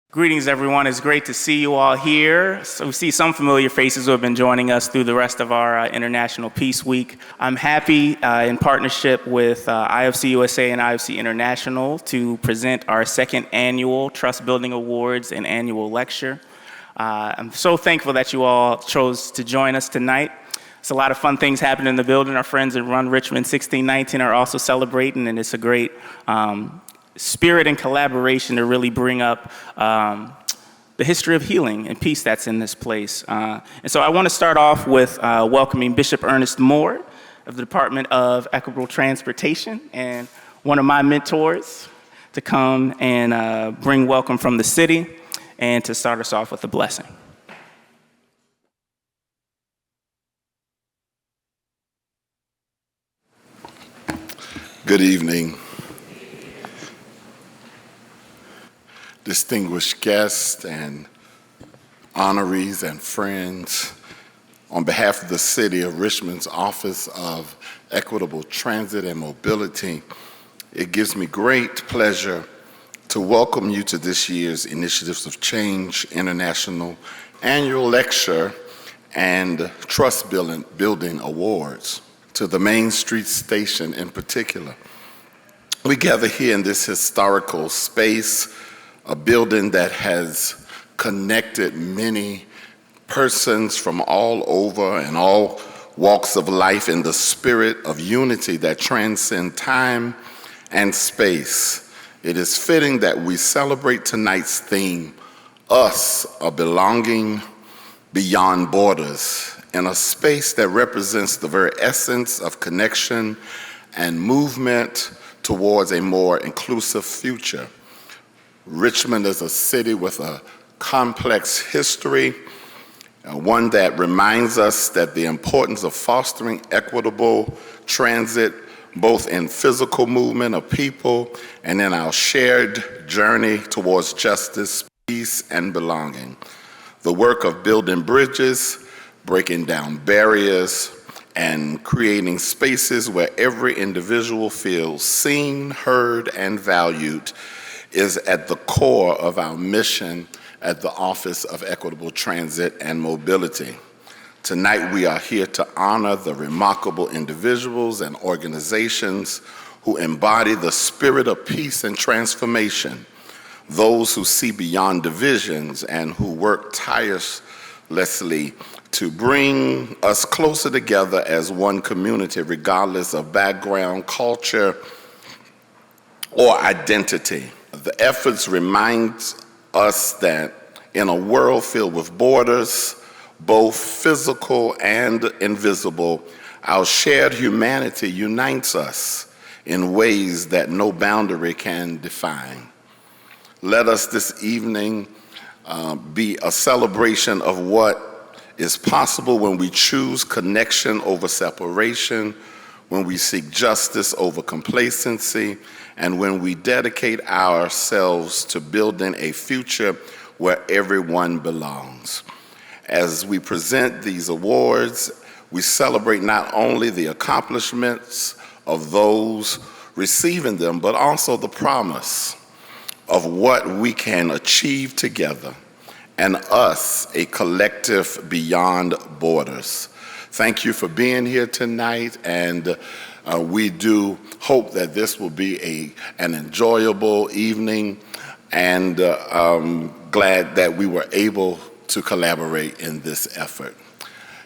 Greetings, everyone. It's great to see you all here. So we see some familiar faces who have been joining us through the rest of our International Peace Week. I'm happy in partnership with IFC USA and IFC International to present our second annual Trustbuilding Awards and annual lecture. I'm so thankful that you all chose to join us tonight. It's a lot of fun things happening in the building. Our friends at Run Richmond 1619 are also celebrating, and it's a great spirit and collaboration to really bring up the history of healing and peace that's in this place. And so I want to start off with welcoming Bishop Ernest Moore of the Department of Equitable Transportation and one of my mentors to come and bring welcome from the city and to start us off with a blessing. Good evening. Distinguished guests and honorees and friends, on behalf of the City of Richmond's Office of Equitable Transit and Mobility, it gives me great pleasure to welcome you to this year's Initiatives of Change International Annual Lecture and Trustbuilding Awards, to the Main Street Station in particular. We gather here in this historical space, a building that has connected many persons from all over and all walks of life in the spirit of unity that transcends time and space. It is fitting that we celebrate tonight's theme, Us, a Belonging Beyond Borders, in a space that represents the very essence of connection and movement towards a more inclusive future. Richmond is a city with a complex history, one that reminds us that the importance of fostering equitable transit, both in physical movement of people and in our shared journey towards justice, peace, and belonging. The work of building bridges, breaking down barriers, and creating spaces where every individual feels seen, heard, and valued is at the core of our mission at the Office of Equitable Transit and Mobility. Tonight we are here to honor the remarkable individuals and organizations who embody the spirit of peace and transformation, those who see beyond divisions and who work tirelessly to bring us closer together as one community, regardless of background, culture, or identity. The efforts remind us that in a world filled with borders, both physical and invisible, our shared humanity unites us in ways that no boundary can define. Let us this evening be a celebration of what is possible when we choose connection over separation, when we seek justice over complacency, and when we dedicate ourselves to building a future where everyone belongs. As we present these awards, we celebrate not only the accomplishments of those receiving them, but also the promise of what we can achieve together, and us, a collective beyond borders. Thank you for being here tonight, and we do hope that this will be an enjoyable evening, and glad that we were able to collaborate in this effort.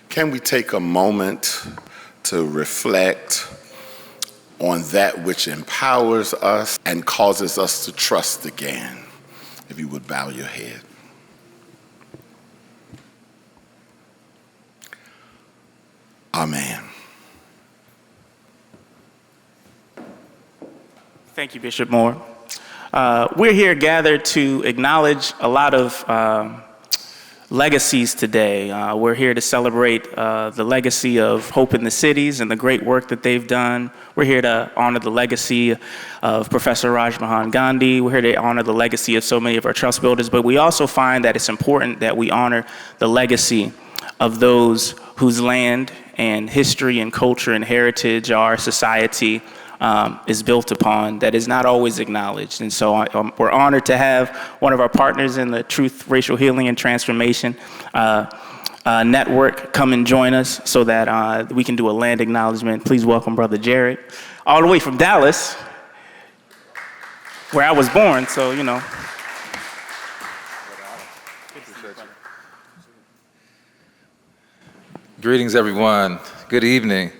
Can we take a moment to reflect on that which empowers us and causes us to trust again? If you would bow your head. Amen. Thank you, Bishop Moore. We're here gathered to acknowledge a lot of legacies today. We're here to celebrate the legacy of Hope in the Cities and the great work that they've done. We're here to honor the legacy of Professor Raj Mahan Gandhi. We're here to honor the legacy of so many of our trust builders, but we also find that it's important that we honor the legacy of those whose land and history and culture and heritage our society is built upon that is not always acknowledged. And so we're honored to have one of our partners in the Truth, Racial Healing, and Transformation network come and join us so that we can do a land acknowledgement. Please welcome Brother Jared, all the way from Dallas, where I was born, so, you know. Greetings, everyone. Good evening.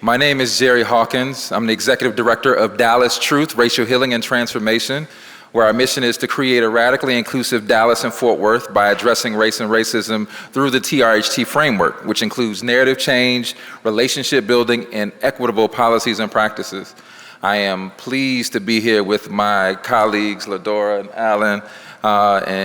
My name is Jerry Hawkins. I'm the Executive Director of Dallas Truth, Racial Healing, and Transformation, where our mission is to create a radically inclusive Dallas and Fort Worth by addressing race and racism through the TRHT framework, which includes narrative change, relationship building, and equitable policies and practices. I am pleased to be here with my colleagues, Ladora and Alan,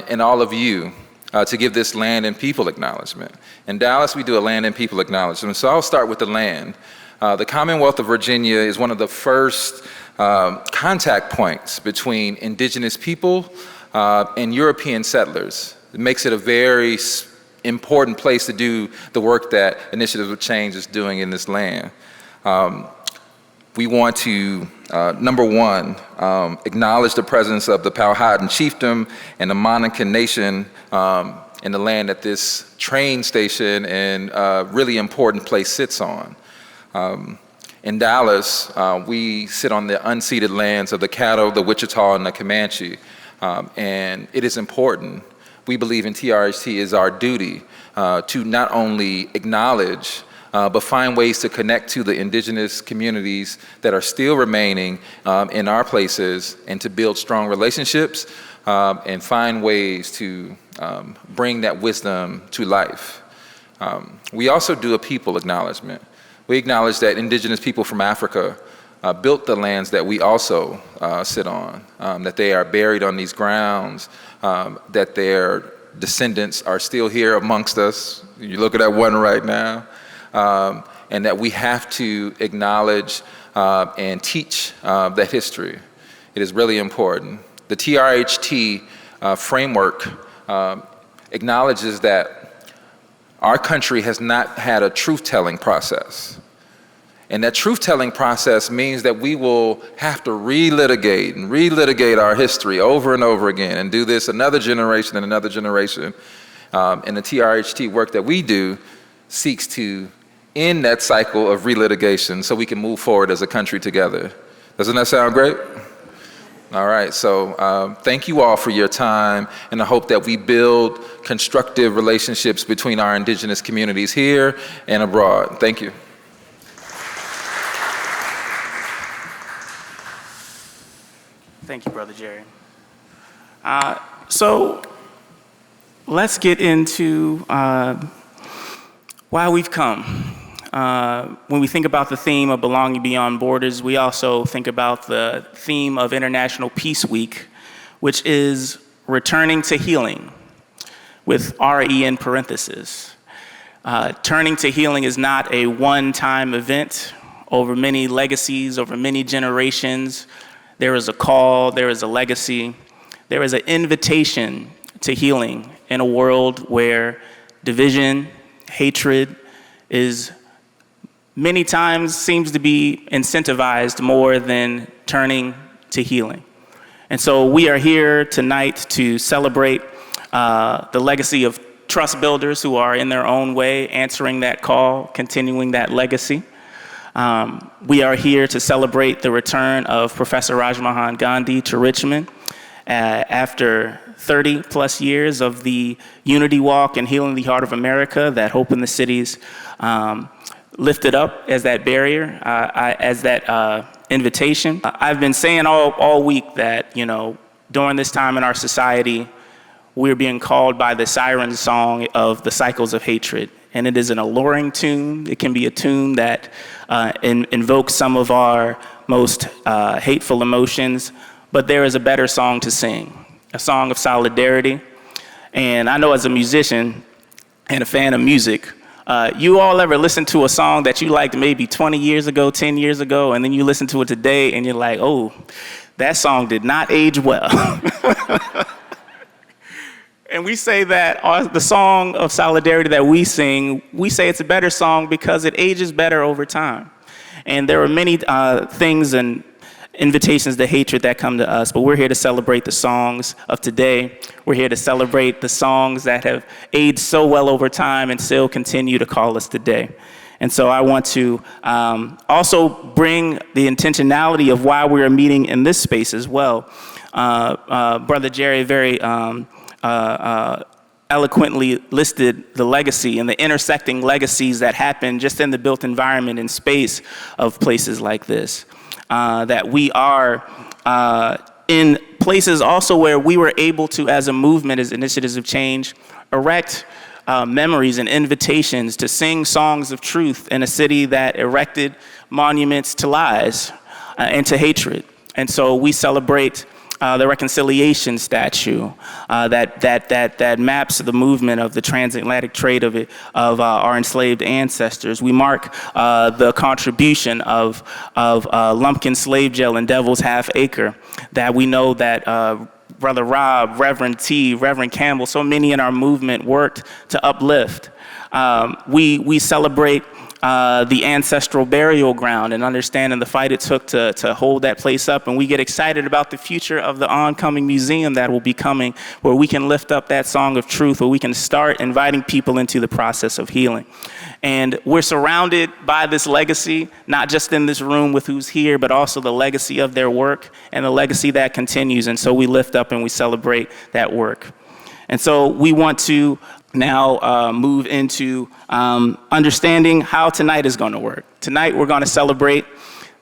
and all of you to give this land and people acknowledgement. In Dallas, we do a land and people acknowledgement. So I'll start with the land. The Commonwealth of Virginia is one of the first contact points between indigenous people and European settlers. It makes it a very important place to do the work that Initiatives of Change is doing in this land. We want to, number one, acknowledge the presence of the Powhatan chiefdom and the Monacan Nation in the land that this train station and really important place sits on. In Dallas, we sit on the unceded lands of the Caddo, the Wichita, and the Comanche, and it is important. We believe in TRHT is our duty to not only acknowledge, but find ways to connect to the indigenous communities that are still remaining in our places and to build strong relationships and find ways to bring that wisdom to life. We also do a people acknowledgement. We acknowledge that indigenous people from Africa built the lands that we also sit on, that they are buried on these grounds, that their descendants are still here amongst us. You look at that one right now, and that we have to acknowledge and teach that history. It is really important. The TRHT framework acknowledges that our country has not had a truth-telling process. And that truth-telling process means that we will have to relitigate our history over and over again and do this another generation and another generation. And the TRHT work that we do seeks to end that cycle of relitigation so we can move forward as a country together. Doesn't that sound great? All right, so thank you all for your time, and I hope that we build constructive relationships between our indigenous communities here and abroad. Thank you. Thank you, Brother Jerry. So let's get into why we've come. When we think about the theme of belonging beyond borders, we also think about the theme of International Peace Week, which is returning to healing, with RE in parentheses. Turning to healing is not a one-time event. Over many legacies, over many generations, there is a call, there is a legacy, there is an invitation to healing in a world where division, hatred is many times seems to be incentivized more than turning to healing. And so we are here tonight to celebrate the legacy of trust builders who are in their own way answering that call, continuing that legacy. We are here to celebrate the return of Professor Rajmohan Gandhi to Richmond after 30 plus years of the Unity Walk and Healing the Heart of America that Hope in the Cities lifted up as that barrier, as that invitation. I've been saying all week that, you know, during this time in our society, we're being called by the siren song of the cycles of hatred. And it is an alluring tune. It can be a tune that invokes some of our most hateful emotions, but there is a better song to sing, a song of solidarity. And I know as a musician and a fan of music, you all ever listen to a song that you liked maybe 20 years ago, 10 years ago, and then you listen to it today and you're like, oh, that song did not age well. And we say that the song of solidarity that we sing, we say it's a better song because it ages better over time. And there are many things and invitations to hatred that come to us, but we're here to celebrate the songs of today. We're here to celebrate the songs that have aged so well over time and still continue to call us today. And so I want to also bring the intentionality of why we are meeting in this space as well. Brother Jerry very eloquently listed the legacy and the intersecting legacies that happen just in the built environment and space of places like this. That we are in places also where we were able to, as a movement, as initiatives of change, erect memories and invitations to sing songs of truth in a city that erected monuments to lies and to hatred. And so we celebrate the reconciliation statue that maps the movement of the transatlantic trade of our enslaved ancestors. We mark the contribution of Lumpkin Slave Jail and Devil's Half Acre, that we know that Brother Rob, Reverend T, Reverend Campbell, so many in our movement worked to uplift. We celebrate the ancestral burial ground and understanding the fight it took to hold that place up. And we get excited about the future of the oncoming museum that will be coming, where we can lift up that song of truth, where we can start inviting people into the process of healing. And we're surrounded by this legacy, not just in this room with who's here, but also the legacy of their work and the legacy that continues. And so we lift up and we celebrate that work. And so we want to now move into understanding how tonight is going to work. Tonight we're going to celebrate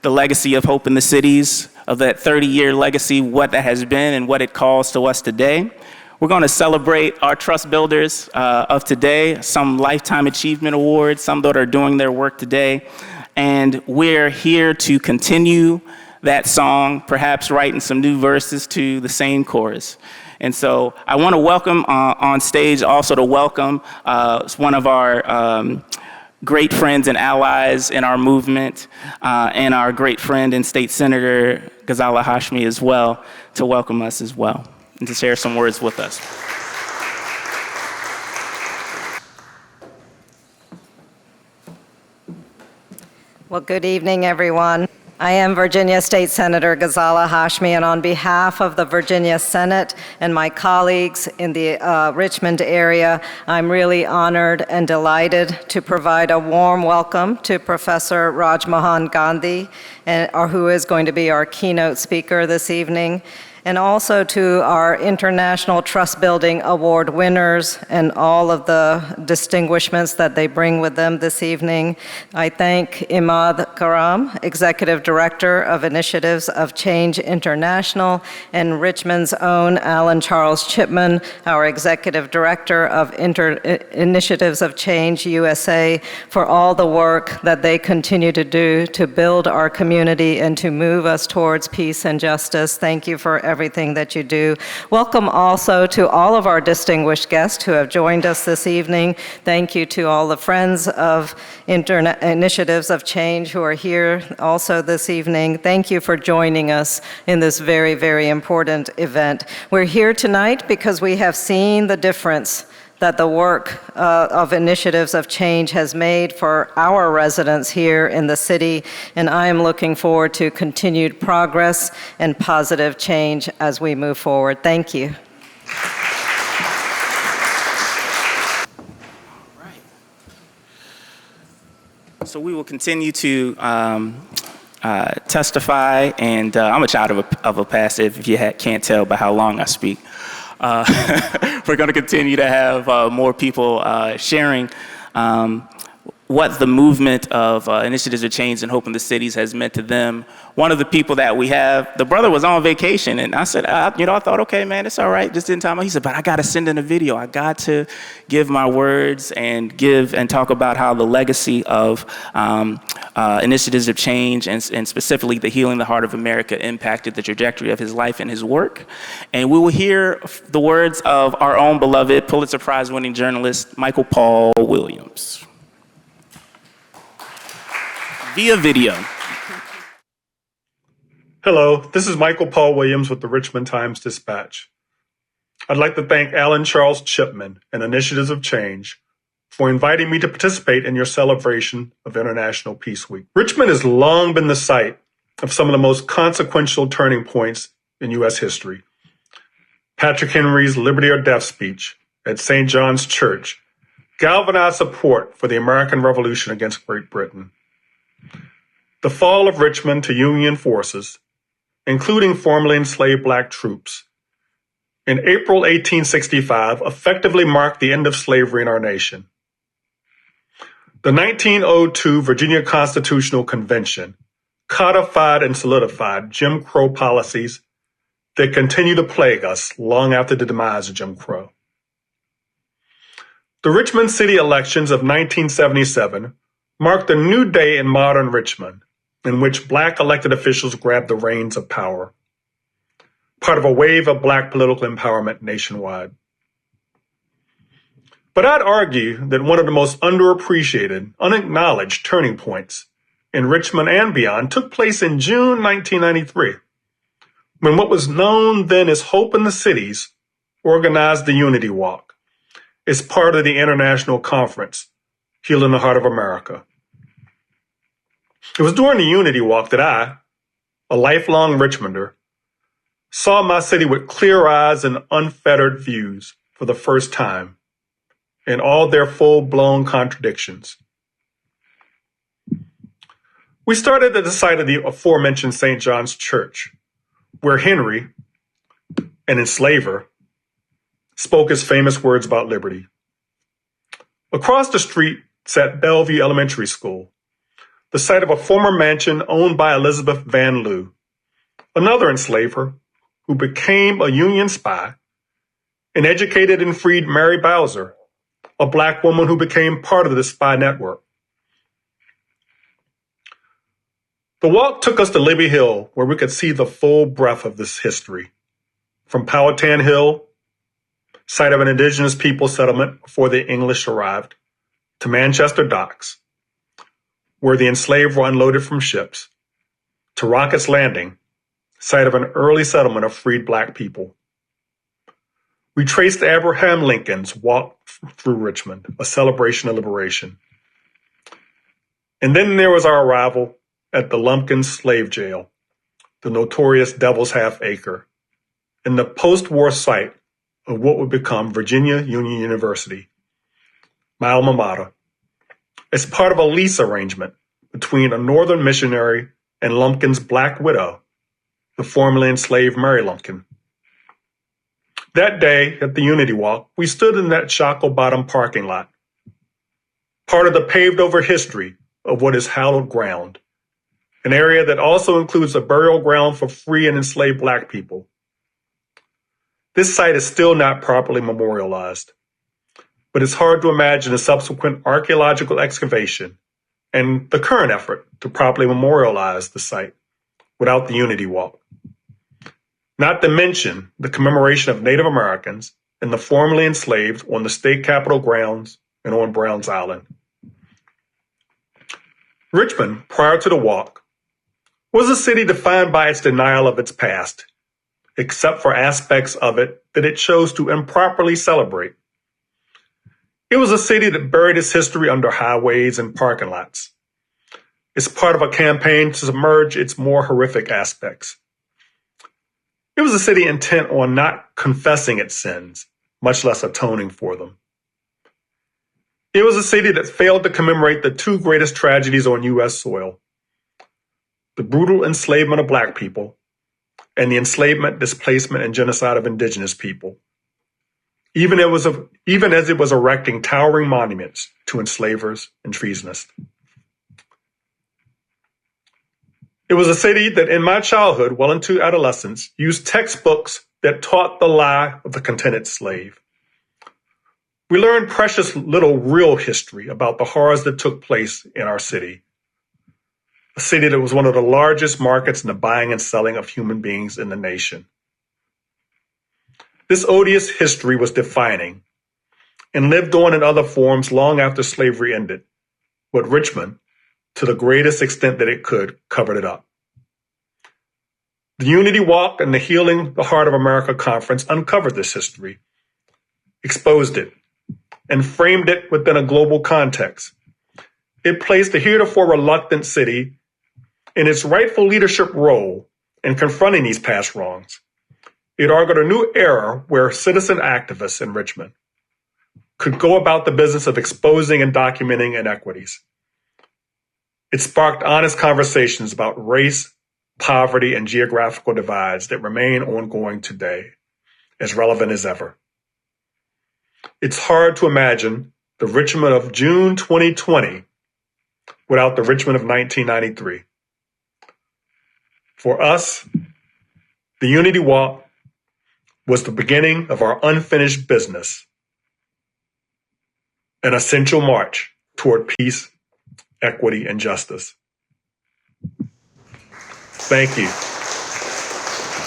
the legacy of Hope in the Cities, of that 30-year legacy, what that has been and what it calls to us today. We're going to celebrate our trust builders of today, some Lifetime Achievement Awards, some that are doing their work today. And we're here to continue that song, perhaps writing some new verses to the same chorus. And so I want to welcome on stage also to welcome one of our great friends and allies in our movement and our great friend and state senator, Ghazala Hashmi, as well, to welcome us as well and to share some words with us. Well, good evening, everyone. I am Virginia State Senator Ghazala Hashmi, and on behalf of the Virginia Senate and my colleagues in the Richmond area, I'm really honored and delighted to provide a warm welcome to Professor Raj Mohan Gandhi, who is going to be our keynote speaker this evening, and also to our International Trust Building Award winners and all of the distinguishments that they bring with them this evening. I thank Imad Karam, Executive Director of Initiatives of Change International, and Richmond's own Alan Charles Chipman, our Executive Director of Initiatives of Change USA, for all the work that they continue to do to build our community and to move us towards peace and justice. Thank you for everything that you do. Welcome also to all of our distinguished guests who have joined us this evening. Thank you to all the friends of Initiatives of Change who are here also this evening. Thank you for joining us in this very, very important event. We're here tonight because we have seen the difference that the work of Initiatives of Change has made for our residents here in the city, and I am looking forward to continued progress and positive change as we move forward. Thank you. So we will continue to testify, and I'm a child of a pastor, if you can't tell by how long I speak. We're going to continue to have more people sharing what the movement of Initiatives of Change and Hope in the Cities has meant to them. One of the people that we have, the brother was on vacation, and I said, I thought, okay, man, it's all right, just didn't time. He said, but I got to send in a video. I got to give my words and talk about how the legacy of Initiatives of Change and specifically the Healing the Heart of America impacted the trajectory of his life and his work. And we will hear the words of our own beloved Pulitzer Prize winning journalist, Michael Paul Williams, via video. Hello, this is Michael Paul Williams with the Richmond Times-Dispatch. I'd like to thank Alan Charles Chipman and Initiatives of Change for inviting me to participate in your celebration of International Peace Week. Richmond has long been the site of some of the most consequential turning points in U.S. history. Patrick Henry's Liberty or Death speech at St. John's Church galvanized support for the American Revolution against Great Britain. The fall of Richmond to Union forces, including formerly enslaved Black troops, in April 1865 effectively marked the end of slavery in our nation. The 1902 Virginia Constitutional Convention codified and solidified Jim Crow policies that continue to plague us long after the demise of Jim Crow. The Richmond city elections of 1977 marked a new day in modern Richmond, in which Black elected officials grabbed the reins of power, part of a wave of Black political empowerment nationwide. But I'd argue that one of the most underappreciated, unacknowledged turning points in Richmond and beyond took place in June 1993, when what was known then as Hope in the Cities organized the Unity Walk as part of the international conference, Healing the Heart of America. It was during the Unity Walk that I, a lifelong Richmonder, saw my city with clear eyes and unfettered views for the first time, in all their full-blown contradictions. We started at the site of the aforementioned St. John's Church, where Henry, an enslaver, spoke his famous words about liberty. Across the street sat Bellevue Elementary School, the site of a former mansion owned by Elizabeth Van Lew, another enslaver who became a Union spy, and educated and freed Mary Bowser, a Black woman who became part of the spy network. The walk took us to Libby Hill, where we could see the full breadth of this history, from Powhatan Hill, site of an indigenous people settlement before the English arrived, to Manchester Docks, where the enslaved were unloaded from ships, to Rocket's Landing, site of an early settlement of freed Black people. We traced Abraham Lincoln's walk through Richmond, a celebration of liberation. And then there was our arrival at the Lumpkin Slave Jail, the notorious Devil's Half Acre, and the post-war site of what would become Virginia Union University, my alma mater, as part of a lease arrangement between a Northern missionary and Lumpkin's Black widow, the formerly enslaved Mary Lumpkin. That day at the Unity Walk, we stood in that Shackle Bottom parking lot, part of the paved-over history of what is hallowed ground, an area that also includes a burial ground for free and enslaved Black people. This site is still not properly memorialized, but it's hard to imagine a subsequent archaeological excavation and the current effort to properly memorialize the site without the Unity Walk. Not to mention the commemoration of Native Americans and the formerly enslaved on the state capitol grounds and on Browns Island. Richmond, prior to the walk, was a city defined by its denial of its past, except for aspects of it that it chose to improperly celebrate. It was a city that buried its history under highways and parking lots. It's part of a campaign to submerge its more horrific aspects. It was a city intent on not confessing its sins, much less atoning for them. It was a city that failed to commemorate the two greatest tragedies on U.S. soil: the brutal enslavement of Black people and the enslavement, displacement, and genocide of indigenous people, even as it was erecting towering monuments to enslavers and treasonists. It was a city that in my childhood, well into adolescence, used textbooks that taught the lie of the contented slave. We learned precious little real history about the horrors that took place in our city, a city that was one of the largest markets in the buying and selling of human beings in the nation. This odious history was defining and lived on in other forms long after slavery ended, but Richmond, to the greatest extent that it could, covered it up. The Unity Walk and the Healing the Heart of America conference uncovered this history, exposed it, and framed it within a global context. It placed the heretofore reluctant city in its rightful leadership role in confronting these past wrongs. It argued a new era where citizen activists in Richmond could go about the business of exposing and documenting inequities. It sparked honest conversations about race, poverty, and geographical divides that remain ongoing today, as relevant as ever. It's hard to imagine the Richmond of June 2020 without the Richmond of 1993. For us, the Unity Walk was the beginning of our unfinished business, an essential march toward peace, equity, and justice. Thank you.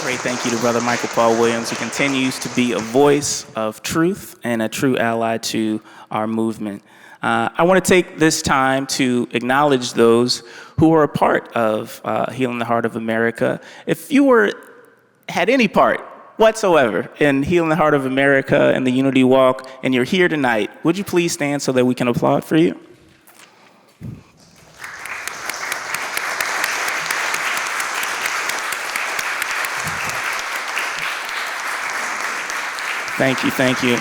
Great thank you to Brother Michael Paul Williams, who continues to be a voice of truth and a true ally to our movement. I want to take this time to acknowledge those who are a part of Healing the Heart of America. If you had any part whatsoever in Healing the Heart of America and the Unity Walk, and you're here tonight, would you please stand so that we can applaud for you? Thank you, thank you.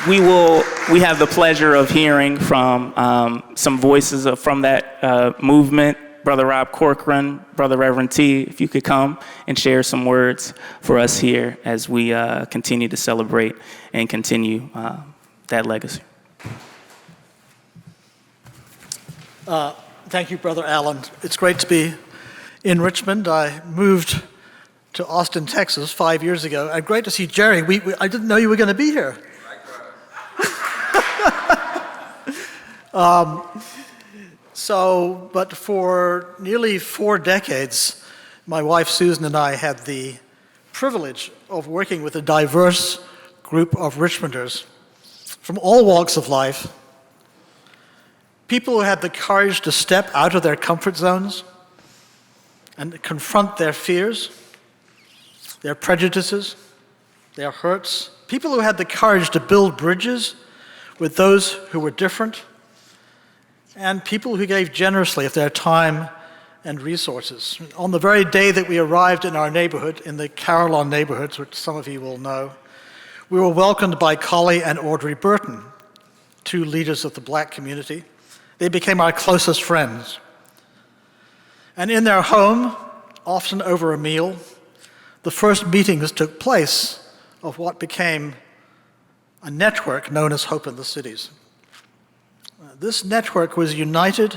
We have the pleasure of hearing from some voices from that movement. Brother Rob Corcoran, Brother Reverend T, if you could come and share some words for us here as we continue to celebrate and continue that legacy. Thank you, Brother Allen. It's great to be in Richmond. I moved to Austin, Texas 5 years ago. And great to see Jerry. I didn't know you were going to be here. But for nearly 4 decades, my wife Susan and I had the privilege of working with a diverse group of Richmonders from all walks of life, people who had the courage to step out of their comfort zones and confront their fears, their prejudices, their hurts, people who had the courage to build bridges with those who were different, and people who gave generously of their time and resources. On the very day that we arrived in our neighborhood, in the Carillon neighborhoods, which some of you will know, we were welcomed by Collie and Audrey Burton, 2 leaders of the Black community. They became our closest friends. And in their home, often over a meal, the first meetings took place of what became a network known as Hope in the Cities. This network was united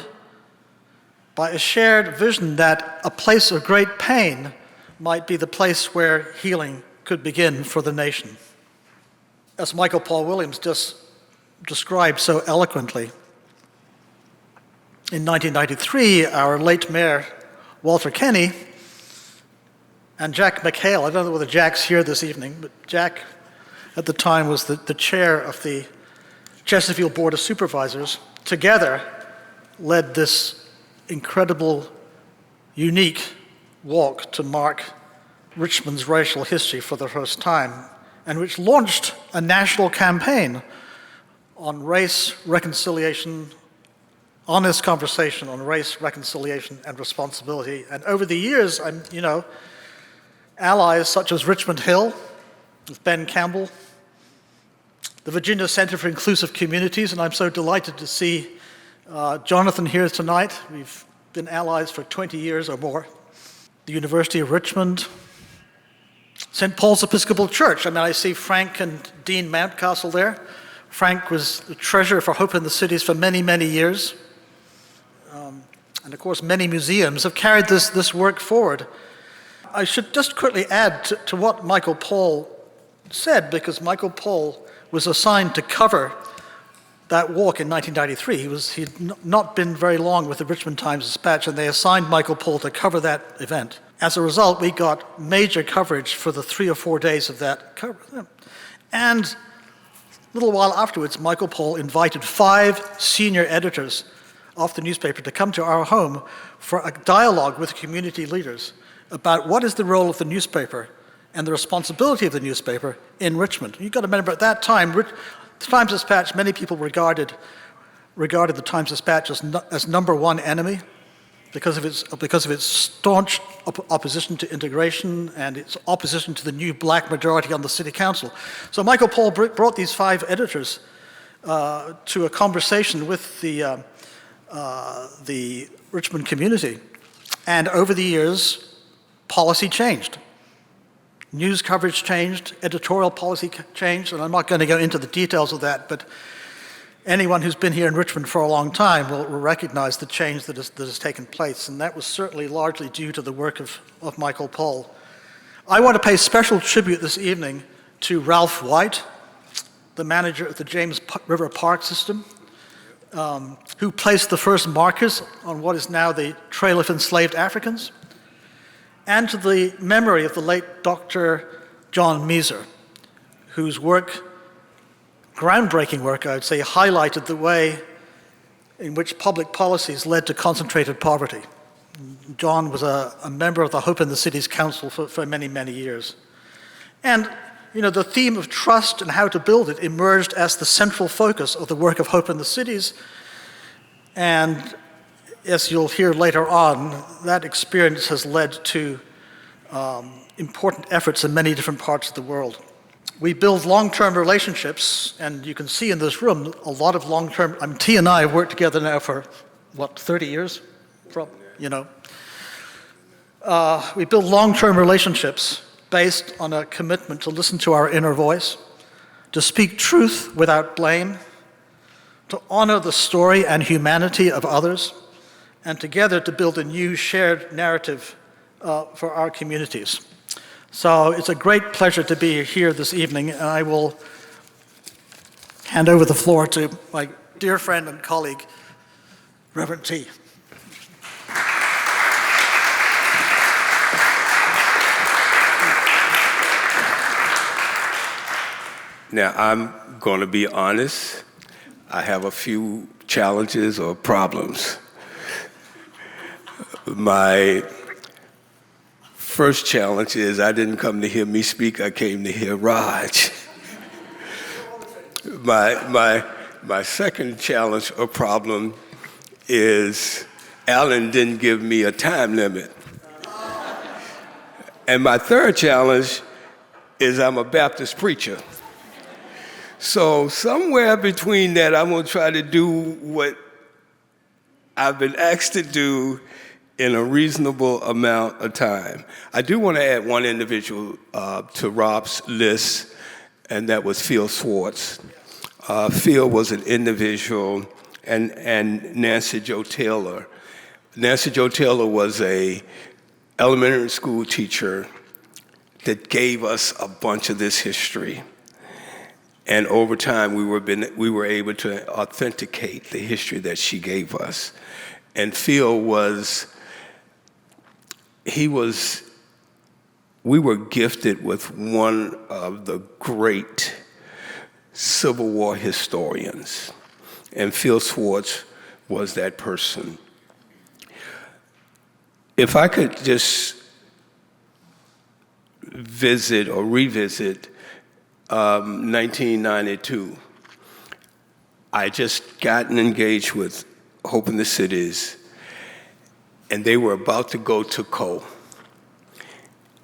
by a shared vision that a place of great pain might be the place where healing could begin for the nation. As Michael Paul Williams just described so eloquently, in 1993, our late mayor, Walter Kenney, and Jack McHale, I don't know whether Jack's here this evening, but Jack at the time was the chair of the Chesterfield Board of Supervisors, together led this incredible, unique walk to mark Richmond's racial history for the first time, and which launched a national campaign on race, reconciliation, honest conversation on race, reconciliation, and responsibility. And over the years, allies such as Richmond Hill, with Ben Campbell, the Virginia Center for Inclusive Communities, and I'm so delighted to see Jonathan here tonight. We've been allies for 20 years or more. The University of Richmond, St. Paul's Episcopal Church. I see Frank and Dean Mountcastle there. Frank was the treasurer for Hope in the Cities for many, many years. And of course, many museums have carried this work forward. I should just quickly add to what Michael Paul said, because Michael Paul was assigned to cover that walk in 1993. He'd not been very long with the Richmond Times-Dispatch, and they assigned Michael Paul to cover that event. As a result, we got major coverage for the 3 or 4 days of that cover. And a little while afterwards, Michael Paul invited 5 senior editors of the newspaper to come to our home for a dialogue with community leaders about what is the role of the newspaper and the responsibility of the newspaper in Richmond. You've got to remember, at that time, The Times-Dispatch, many people regarded the Times-Dispatch as number one enemy because of its staunch opposition to integration and its opposition to the new black majority on the city council. So Michael Paul brought these 5 editors to a conversation with the Richmond community. And over the years, policy changed. News coverage changed, editorial policy changed, and I'm not going to go into the details of that, but anyone who's been here in Richmond for a long time will recognize the change that has taken place, and that was certainly largely due to the work of Michael Paul. I want to pay special tribute this evening to Ralph White, the manager of the James River Park system, who placed the first markers on what is now the Trail of Enslaved Africans, and to the memory of the late Dr. John Meeser, whose work, groundbreaking work, I would say, highlighted the way in which public policies led to concentrated poverty. John was a member of the Hope in the Cities Council for many, many years. And the theme of trust and how to build it emerged as the central focus of the work of Hope in the Cities. And as you'll hear later on, that experience has led to important efforts in many different parts of the world. We build long-term relationships, and you can see in this room a lot of long-term. T and I have worked together now for, 30 years? We build long-term relationships based on a commitment to listen to our inner voice, to speak truth without blame, to honor the story and humanity of others, and together to build a new shared narrative for our communities. So it's a great pleasure to be here this evening, and I will hand over the floor to my dear friend and colleague, Reverend T. Now, I'm going to be honest. I have a few challenges or problems. My first challenge is I didn't come to hear me speak, I came to hear Raj. My second challenge or problem is Alan didn't give me a time limit. And my third challenge is I'm a Baptist preacher. So somewhere between that, I'm going to try to do what I've been asked to do in a reasonable amount of time. I do want to add one individual to Rob's list, and that was Phil Swartz. Phil was an individual, and Nancy Jo Taylor. Nancy Jo Taylor was a elementary school teacher that gave us a bunch of this history. And over time, we were able to authenticate the history that she gave us. And Phil we were gifted with one of the great Civil War historians. And Phil Swartz was that person. If I could just visit or revisit 1992, I just gotten engaged with Hope in the Cities, and they were about to go to Co.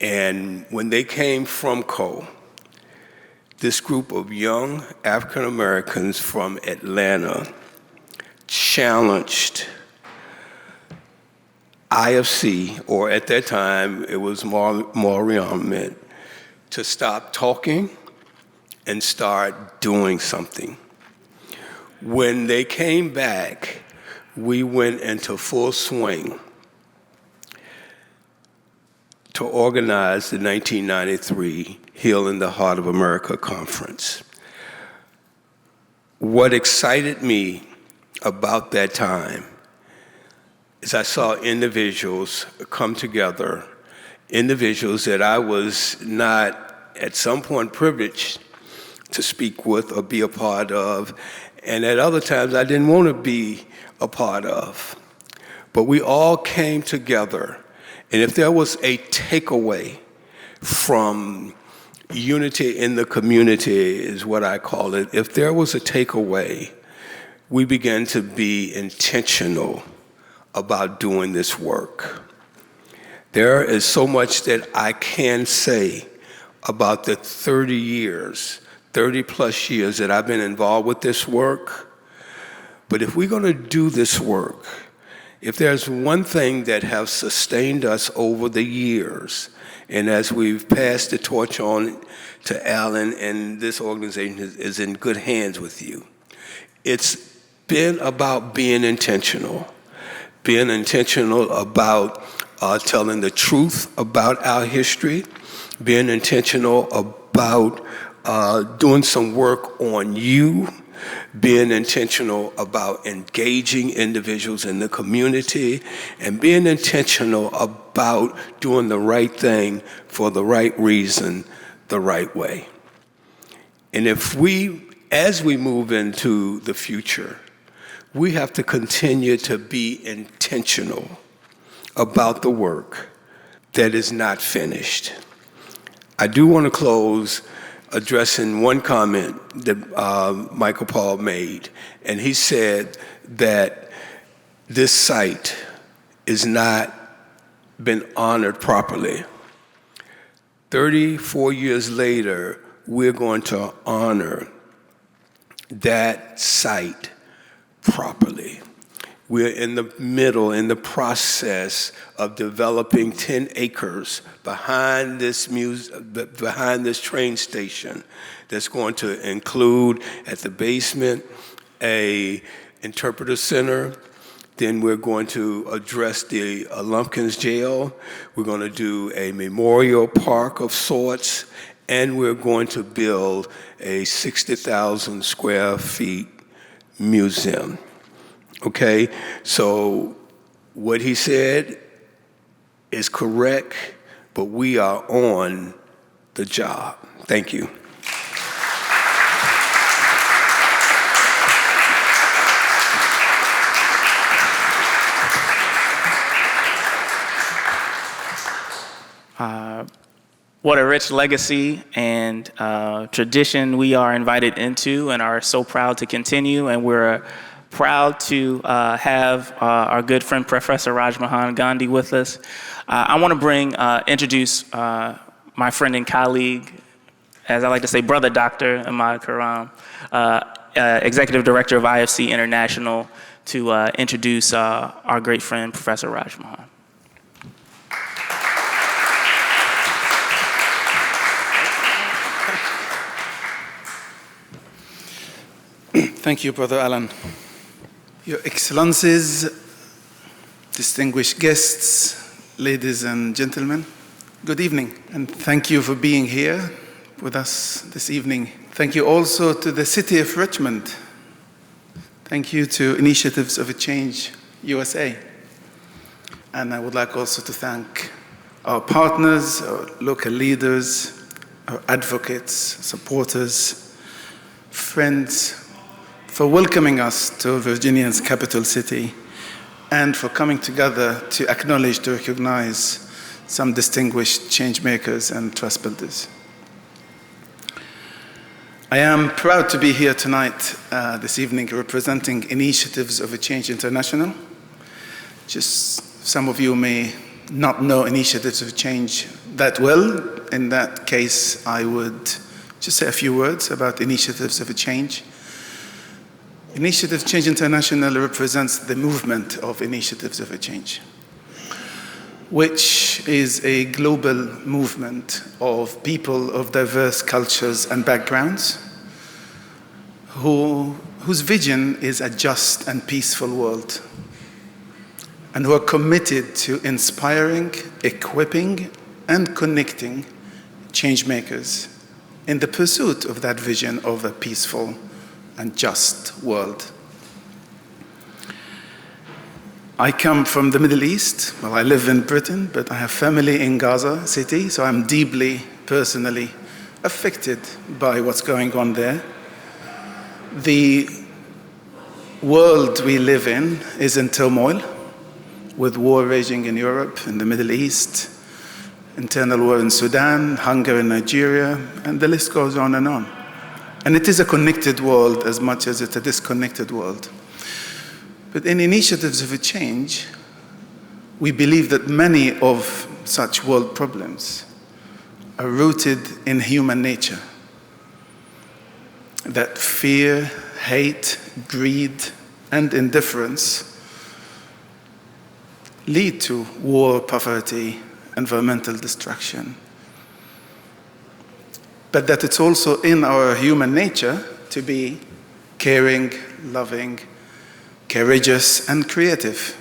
And when they came from Co, this group of young African Americans from Atlanta challenged IFC, or at that time it was Moriarty, to stop talking and start doing something. When they came back, we went into full swing to organize the 1993 Heal in the Heart of America conference. What excited me about that time is I saw individuals come together, individuals that I was not at some point privileged to speak with or be a part of, and at other times I didn't want to be a part of. But we all came together, and if there was a takeaway from unity in the community is what I call it. If there was a takeaway, we began to be intentional about doing this work. There is so much that I can say about the 30 plus years that I've been involved with this work. But if we're going to do this work, if there's one thing that has sustained us over the years, and as we've passed the torch on to Alan, and this organization is in good hands with you, it's been about being intentional about telling the truth about our history, being intentional about doing some work on you, being intentional about engaging individuals in the community, and being intentional about doing the right thing for the right reason, the right way. And as we move into the future, we have to continue to be intentional about the work that is not finished. I do want to close addressing one comment that Michael Paul made, and he said that this site is not been honored properly. 34 years later, we're going to honor that site properly. We're in the process of developing 10 acres behind this train station that's going to include at the basement a interpreter center. Then we're going to address the Lumpkins jail. We're going to do a memorial park of sorts, and we're going to build a 60,000 square feet museum. Okay, so what he said is correct, but we are on the job. Thank you. What a rich legacy and tradition we are invited into and are so proud to continue. And we're proud to have our good friend Professor Rajmohan Gandhi with us. I want to introduce my friend and colleague, as I like to say, brother Dr. Ahmad Karam, Executive Director of IFC International, to introduce our great friend Professor Rajmohan. Thank you, Brother Alan. Your Excellencies, distinguished guests, ladies and gentlemen, good evening, and thank you for being here with us this evening. Thank you also to the City of Richmond. Thank you to Initiatives of a Change USA. And I would like also to thank our partners, our local leaders, our advocates, supporters, friends, for welcoming us to Virginia's capital city and for coming together to acknowledge, to recognize some distinguished change makers and trust builders. I am proud to be here tonight, this evening, representing Initiatives of a Change International. Just some of you may not know Initiatives of Change that well. In that case, I would just say a few words about Initiatives of a Change. Initiative Change International represents the movement of Initiatives of a Change, which is a global movement of people of diverse cultures and backgrounds whose vision is a just and peaceful world, and who are committed to inspiring, equipping, and connecting change makers in the pursuit of that vision of a peaceful and just world. I come from the Middle East. Well, I live in Britain, but I have family in Gaza City, so I'm deeply, personally affected by what's going on there. The world we live in is in turmoil, with war raging in Europe, in the Middle East, internal war in Sudan, hunger in Nigeria, and the list goes on and on. And it is a connected world as much as it's a disconnected world. But in initiatives of a change, we believe that many of such world problems are rooted in human nature. That fear, hate, greed, and indifference lead to war, poverty, environmental destruction. But that it's also in our human nature to be caring, loving, courageous, and creative.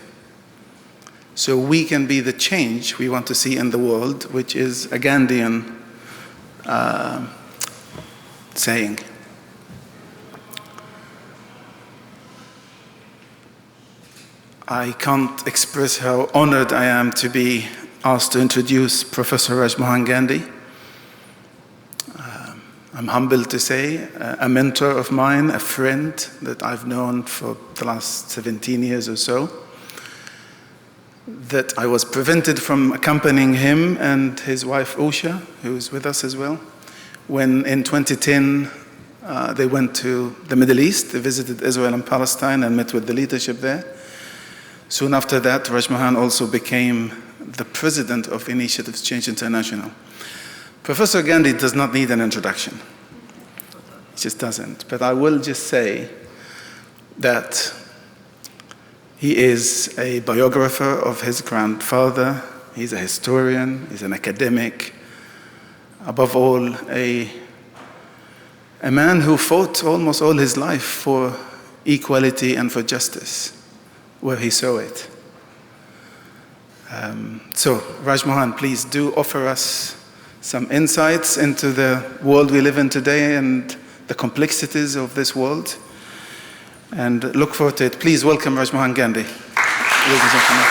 So we can be the change we want to see in the world, which is a Gandhian saying. I can't express how honored I am to be asked to introduce Professor Rajmohan Gandhi. I'm humbled to say, a mentor of mine, a friend that I've known for the last 17 years or so, that I was prevented from accompanying him and his wife Usha, who is with us as well, when in 2010 they went to the Middle East. They visited Israel and Palestine and met with the leadership there. Soon after that, Rajmohan also became the president of Initiatives Change International. Professor Gandhi does not need an introduction. He just doesn't. But I will just say that he is a biographer of his grandfather. He's a historian. He's an academic. Above all, a man who fought almost all his life for equality and for justice, where he saw it. So, Rajmohan, please do offer us some insights into the world we live in today and the complexities of this world. And look forward to it. Please welcome Rajmohan Gandhi. Ladies and gentlemen.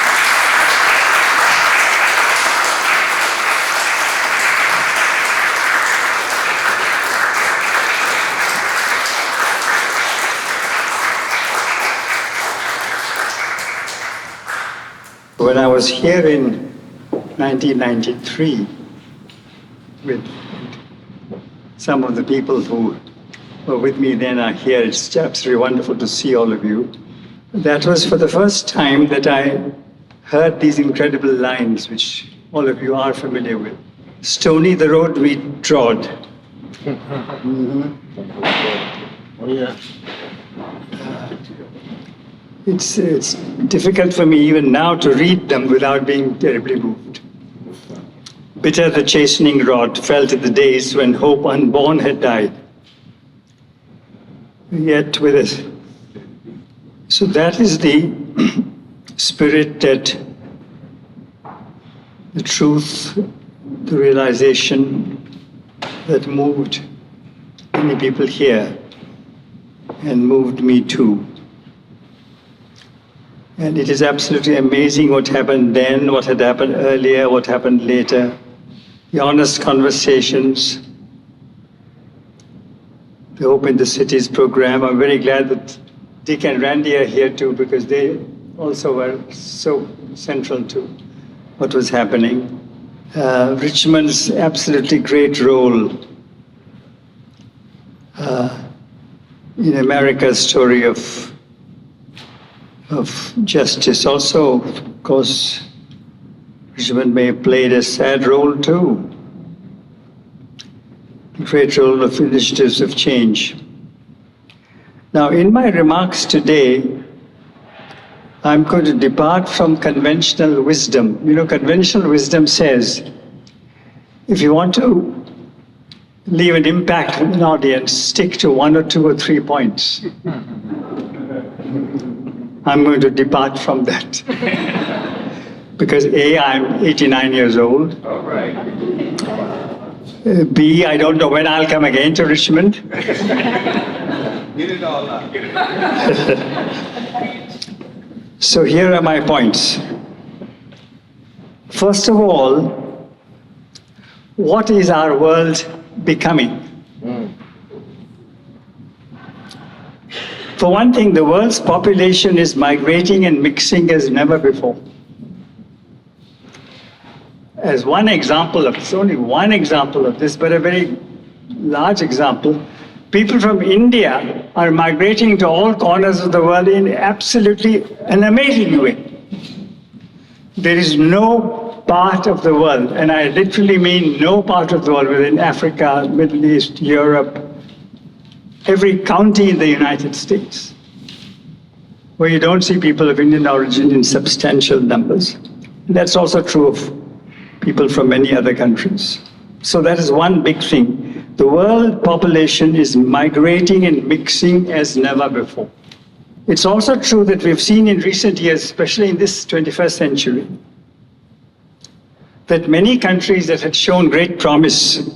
When I was here in 1993 with some of the people who were with me then are here, it's absolutely wonderful to see all of you. That was for the first time that I heard these incredible lines, which all of you are familiar with. Stony the road we trod. Oh, yeah. It's difficult for me even now to read them without being terribly moved. Bitter the chastening rod felt in the days when hope unborn had died. Yet with us. So that is the spirit, that the truth, the realization that moved many people here and moved me too. And it is absolutely amazing what happened then, what had happened earlier, what happened later. The honest conversations, the Open the Cities program. I'm very glad that Dick and Randy are here too, because they also were so central to what was happening. Richmond's absolutely great role in America's story of justice. Also, of course, Richmond may have played a sad role too. The great role of initiatives of change. Now, in my remarks today, I'm going to depart from conventional wisdom. You know, conventional wisdom says, if you want to leave an impact with an audience, stick to 1 or 2 or 3 points. I'm going to depart from that. Because A, I'm 89 years old. All right. B, I don't know when I'll come again to Richmond. Get it all out. So here are my points. First of all, what is our world becoming? For one thing, the world's population is migrating and mixing as never before. as one example of, it's only one example of this, but a very large example, people from India are migrating to all corners of the world in absolutely an amazing way. There is no part of the world, and I literally mean no part of the world, within Africa, Middle East, Europe, every county in the United States, where you don't see people of Indian origin in substantial numbers. That's also true of people from many other countries. So that is one big thing. The world population is migrating and mixing as never before. It's also true that we've seen in recent years, especially in this 21st century, that many countries that had shown great promise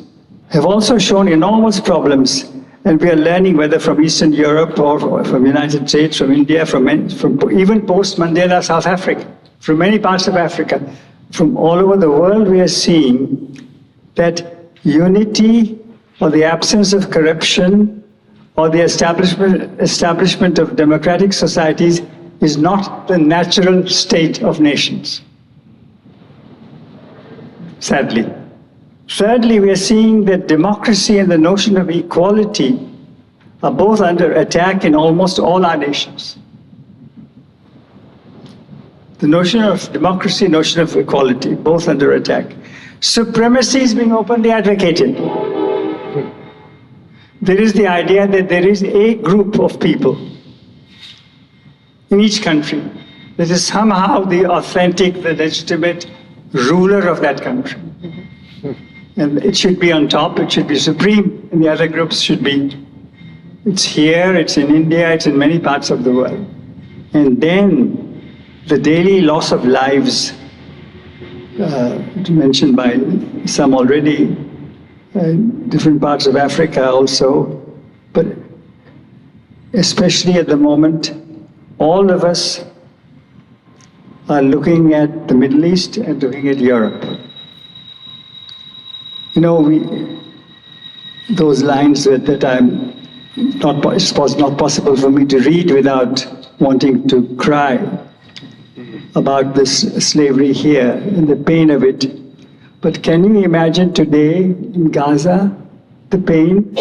have also shown enormous problems. And we are learning, whether from Eastern Europe or from the United States, from India, from even post-Mandela South Africa, from many parts of Africa, from all over the world, we are seeing that unity or the absence of corruption or the establishment of democratic societies is not the natural state of nations. Sadly. Thirdly, we are seeing that democracy and the notion of equality are both under attack in almost all our nations. The notion of democracy, notion of equality, both under attack. Supremacy is being openly advocated. There is the idea that there is a group of people in each country that is somehow the authentic, the legitimate ruler of that country. And it should be on top, it should be supreme, and the other groups should be, it's here, it's in India, it's in many parts of the world. And then the daily loss of lives, mentioned by some already, different parts of Africa also, but especially at the moment, all of us are looking at the Middle East and looking at Europe. You know, those lines that it's not possible for me to read without wanting to cry about this slavery here and the pain of it. But can you imagine today in Gaza, the pain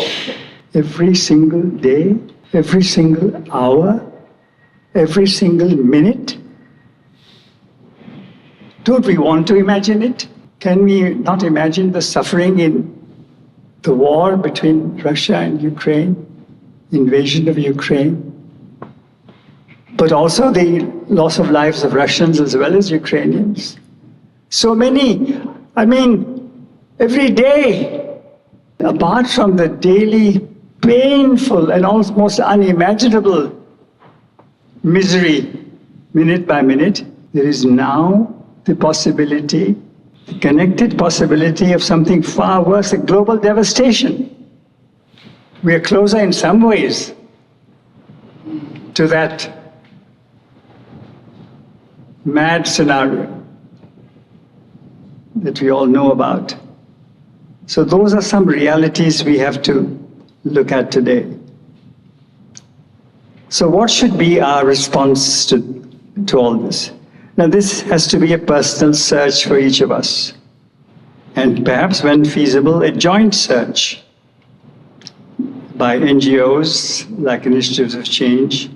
every single day, every single hour, every single minute? Don't we want to imagine it? Can we not imagine the suffering in the war between Russia and Ukraine, invasion of Ukraine, but also the loss of lives of Russians as well as Ukrainians? So many, I mean, every day, apart from the daily painful and almost unimaginable misery, minute by minute, there is now the possibility, the connected possibility of something far worse, a global devastation. We are closer in some ways to that mad scenario that we all know about. So those are some realities we have to look at today. So what should be our response to all this? Now this has to be a personal search for each of us. And perhaps when feasible, a joint search by NGOs like Initiatives of Change,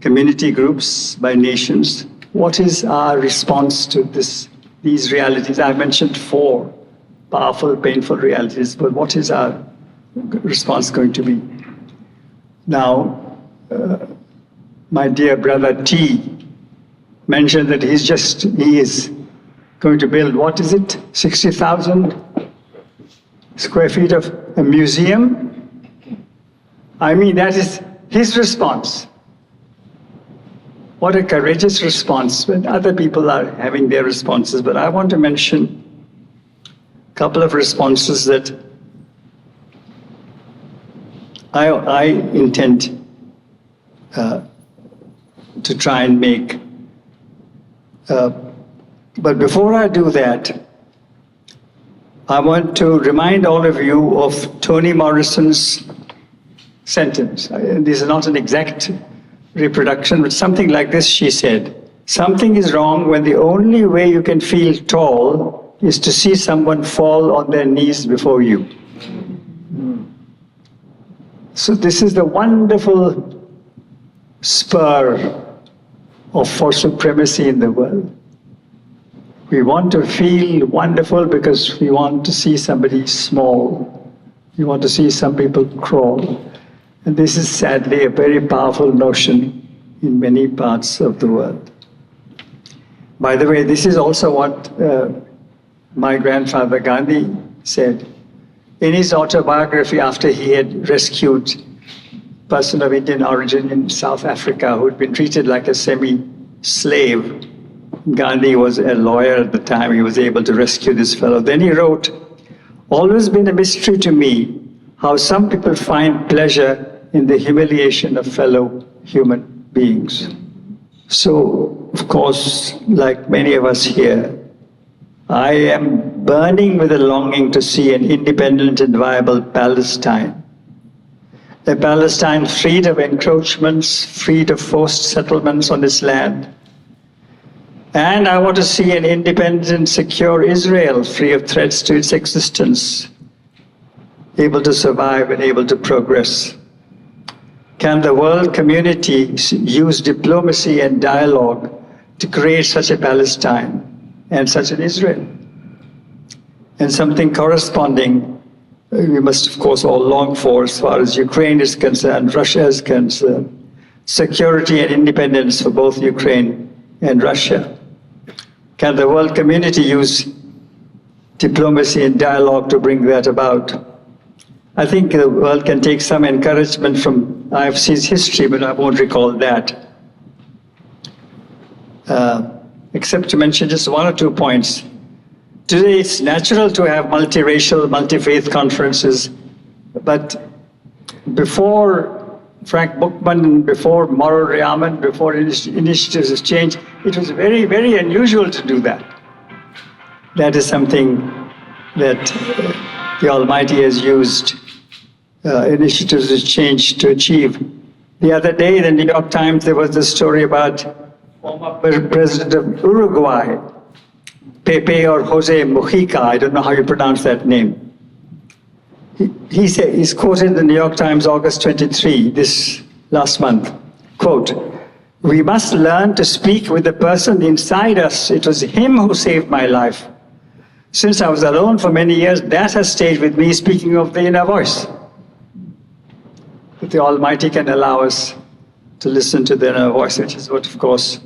community groups, by nations. What is our response to these realities? I mentioned 4 powerful, painful realities, but what is our response going to be? Now, my dear brother T mentioned that he is going to build, what is it, 60,000 square feet of a museum? I mean, that is his response. What a courageous response when other people are having their responses. But I want to mention a couple of responses that I intend to try and make. But before I do that, I want to remind all of you of Toni Morrison's sentence. This is not an exact reproduction, but something like this she said. Something is wrong when the only way you can feel tall is to see someone fall on their knees before you. So this is the wonderful spur for supremacy in the world. We want to feel wonderful because we want to see somebody small. We want to see some people crawl. And this is sadly a very powerful notion in many parts of the world. By the way, this is also what my grandfather Gandhi said. In his autobiography, after he had rescued a person of Indian origin in South Africa who had been treated like a semi-slave, Gandhi was a lawyer at the time. He was able to rescue this fellow. Then he wrote, "Always been a mystery to me how some people find pleasure in the humiliation of fellow human beings." So, of course, like many of us here, I am burning with a longing to see an independent and viable Palestine. A Palestine freed of encroachments, freed of forced settlements on its land. And I want to see an independent and secure Israel, free of threats to its existence, able to survive and able to progress. Can the world community use diplomacy and dialogue to create such a Palestine and such an Israel? And something corresponding we must, of course, all long for as far as Ukraine is concerned, Russia is concerned. Security and independence for both Ukraine and Russia. Can the world community use diplomacy and dialogue to bring that about? I think the world can take some encouragement from IFC's history, but I won't recall that. Except to mention just one or 2 points. Today, it's natural to have multiracial, multi-faith conferences, but before Frank Bookman, before moral rearmament, before initiatives of change, it was very, very unusual to do that. That is something that the Almighty has used initiatives of change to achieve. The other day in the New York Times, there was this story about former president of Uruguay, Pepe or Jose Mujica, I don't know how you pronounce that name. He's quoted in the New York Times, August 23, this last month, quote, "We must learn to speak with the person inside us. It was him who saved my life. Since I was alone for many years, that has stayed with me," speaking of the inner voice. That the Almighty can allow us to listen to the inner voice, which is what, of course,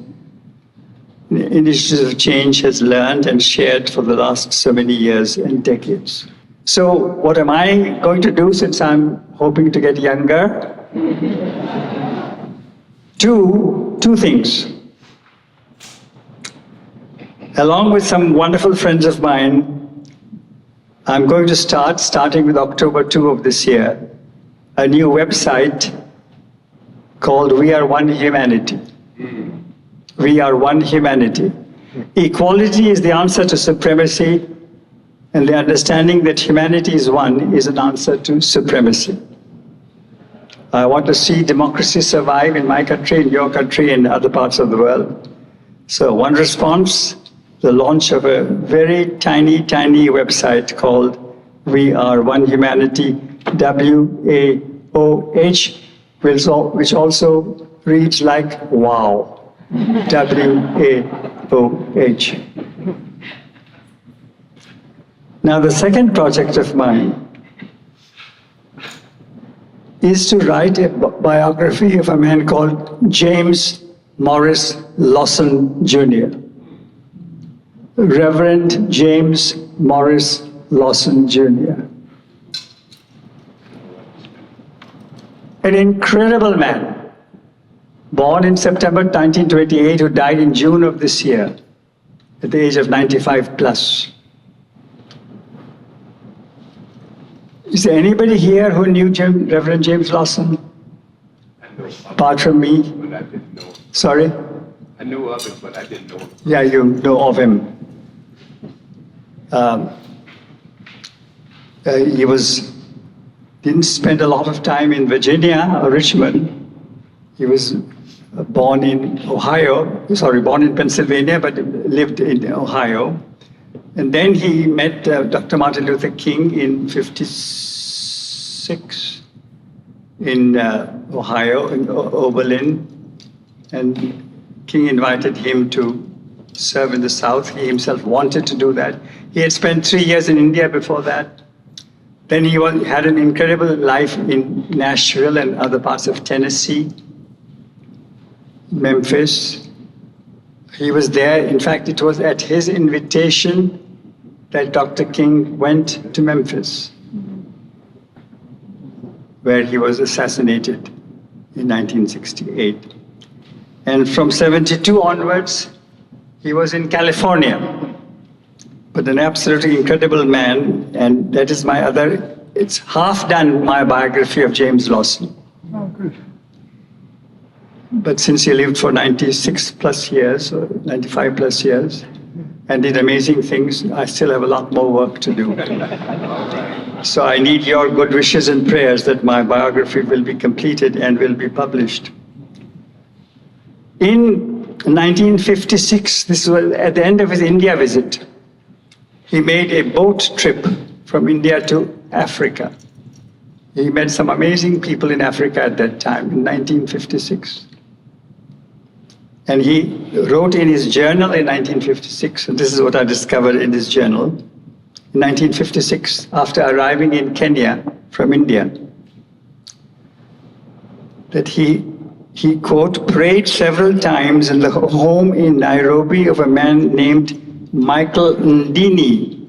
the Initiative of Change has learned and shared for the last so many years and decades. So what am I going to do since I'm hoping to get younger? Two things. Along with some wonderful friends of mine, I'm going to starting with October 2 of this year, a new website called We Are One Humanity. We are one humanity. Equality is the answer to supremacy, and the understanding that humanity is one is an answer to supremacy. I want to see democracy survive in my country, in your country, in other parts of the world. So one response, the launch of a very tiny, tiny website called We Are One Humanity, WAOH, which also reads like wow. WAOH. Now, the second project of mine is to write a biography of a man called James Morris Lawson Jr. Reverend James Morris Lawson Jr. An incredible man. Born in September 1928, who died in June of this year, at the age of 95 plus. Is there anybody here who knew Reverend James Lawson? Apart from me? But I didn't know him. Sorry? I knew of him, but I didn't know him. Yeah, you know of him. He didn't spend a lot of time in Virginia or Richmond. He was born in Pennsylvania, but lived in Ohio. And then he met Dr. Martin Luther King in '56 in Ohio, in Oberlin. And King invited him to serve in the South. He himself wanted to do that. He had spent 3 years in India before that. Then he had an incredible life in Nashville and other parts of Tennessee, Memphis. He was there. In fact, it was at his invitation that Dr. King went to Memphis, where he was assassinated in 1968. And from '72 onwards, he was in California. But an absolutely incredible man, and that is my other, it's half done, my biography of James Lawson. Oh, good. But since he lived for 96 plus years, or 95 plus years, and did amazing things, I still have a lot more work to do. So I need your good wishes and prayers that my biography will be completed and will be published. In 1956, this was at the end of his India visit, he made a boat trip from India to Africa. He met some amazing people in Africa at that time, in 1956. And he wrote in his journal in 1956, and this is what I discovered in his journal, in 1956, after arriving in Kenya from India, that he quote, prayed several times in the home in Nairobi of a man named Michael Ndini.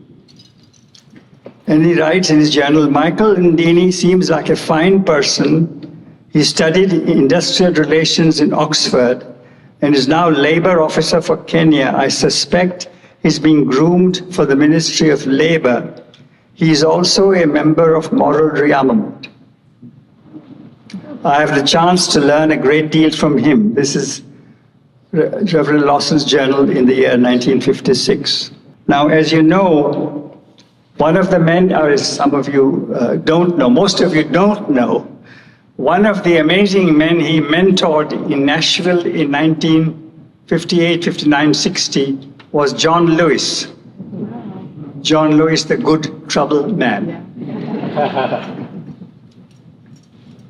And he writes in his journal, Michael Ndini seems like a fine person. He studied industrial relations in Oxford and is now labor officer for Kenya. I suspect he's being groomed for the Ministry of Labor. He is also a member of Moral Rearmament. I have the chance to learn a great deal from him. This is Reverend Lawson's journal in the year 1956. Now, as you know, one of the men, or as some of you don't know, most of you don't know, one of the amazing men he mentored in Nashville in 1958, 59, 60 was John Lewis. John Lewis, the good trouble man.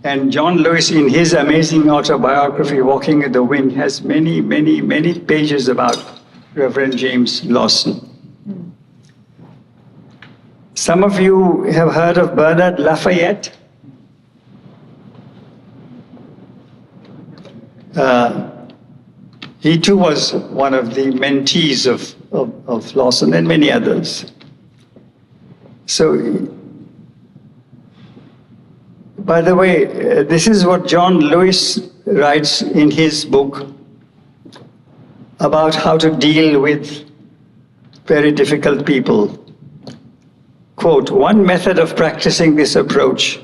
And John Lewis, in his amazing autobiography, Walking in the Wind, has many, many, many pages about Reverend James Lawson. Some of you have heard of Bernard Lafayette. He too was one of the mentees of Lawson and many others. So, by the way, this is what John Lewis writes in his book about how to deal with very difficult people. Quote, one method of practicing this approach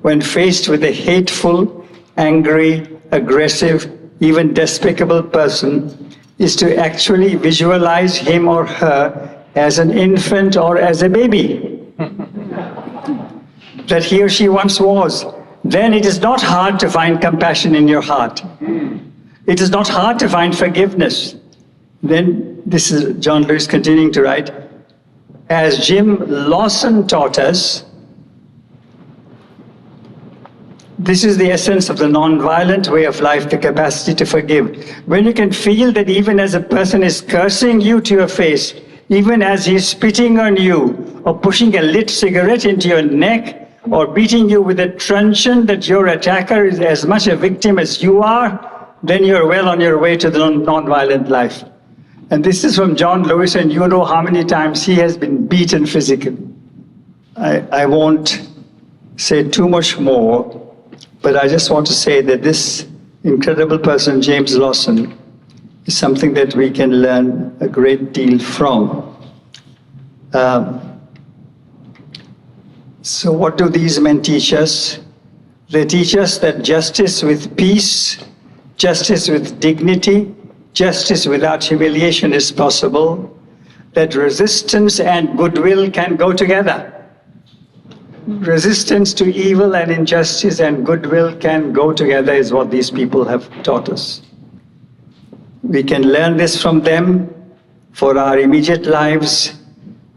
when faced with a hateful, angry, aggressive, even despicable person is to actually visualize him or her as an infant or as a baby that he or she once was. Then it is not hard to find compassion in your heart. It is not hard to find forgiveness. Then, this is John Lewis continuing to write, as Jim Lawson taught us, this is the essence of the non-violent way of life, the capacity to forgive. When you can feel that even as a person is cursing you to your face, even as he's spitting on you, or pushing a lit cigarette into your neck, or beating you with a truncheon, that your attacker is as much a victim as you are, then you're well on your way to the non-violent life. And this is from John Lewis, and you know how many times he has been beaten physically. I won't say too much more, but I just want to say that this incredible person, James Lawson, is something that we can learn a great deal from. So what do these men teach us? They teach us that justice with peace, justice with dignity, justice without humiliation is possible, that resistance and goodwill can go together. Resistance to evil and injustice and goodwill can go together is what these people have taught us. We can learn this from them for our immediate lives.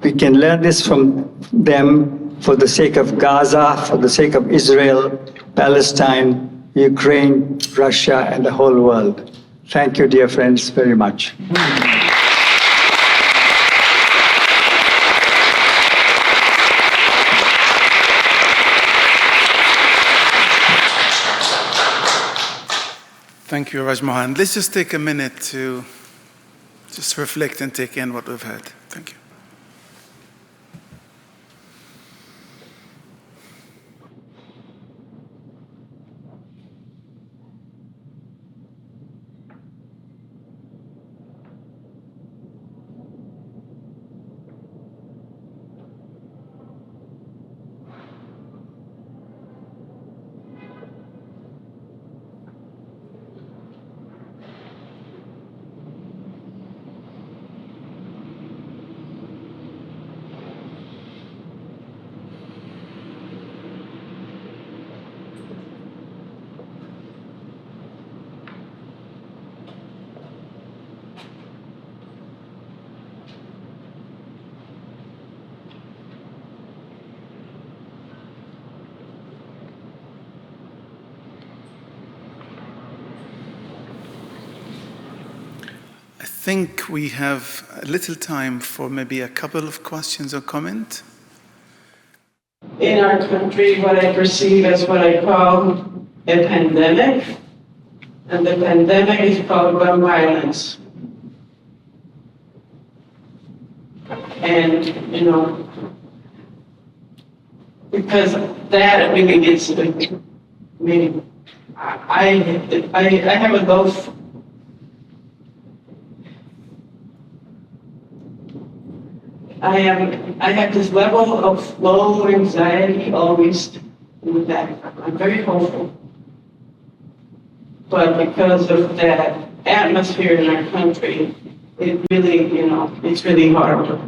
We can learn this from them for the sake of Gaza, for the sake of Israel, Palestine, Ukraine, Russia, and the whole world. Thank you, dear friends, very much. Thank you, Raj Mohan. Let's just take a minute to just reflect and take in what we've heard. Thank you. I think we have a little time for maybe a couple of questions or comments. In our country, what I perceive as what I call a pandemic, and the pandemic is called gun violence. And, because that really gets to me. I have a ghost. I have this level of low anxiety always in the back. I'm very hopeful. But because of that atmosphere in our country, it really, it's really hard.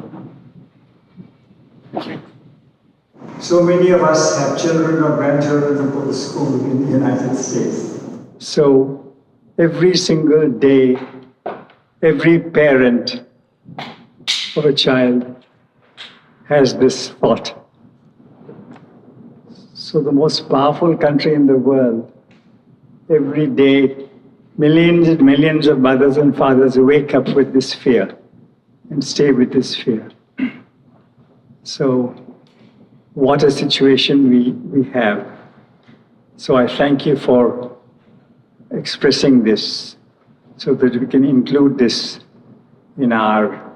So many of us have children or grandchildren who go to school in the United States. So every single day, every parent of a child has this thought. So the most powerful country in the world, every day, millions and millions of mothers and fathers wake up with this fear and stay with this fear. So what a situation we have. So I thank you for expressing this so that we can include this in our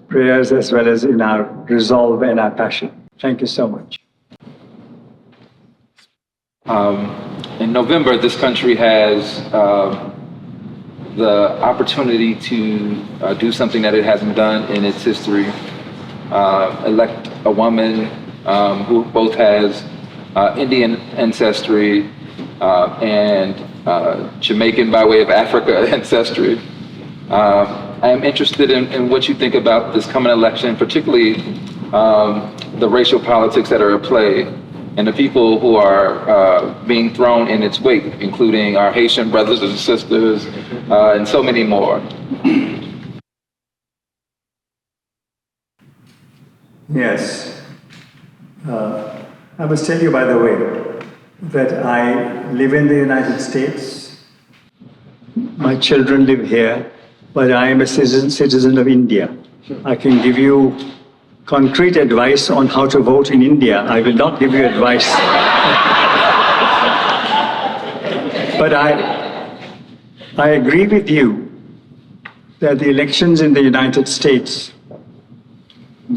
prayers as well as in our resolve and our passion. Thank you so much. In November, this country has the opportunity to do something that it hasn't done in its history. Elect a woman who both has Indian ancestry and Jamaican by way of Africa ancestry. I am interested in what you think about this coming election, particularly the racial politics that are at play and the people who are being thrown in its wake, including our Haitian brothers and sisters and so many more. Yes. I must tell you, by the way, that I live in the United States. My children live here, but I am a citizen of India. I can give you concrete advice on how to vote in India. I will not give you advice. But I agree with you that the elections in the United States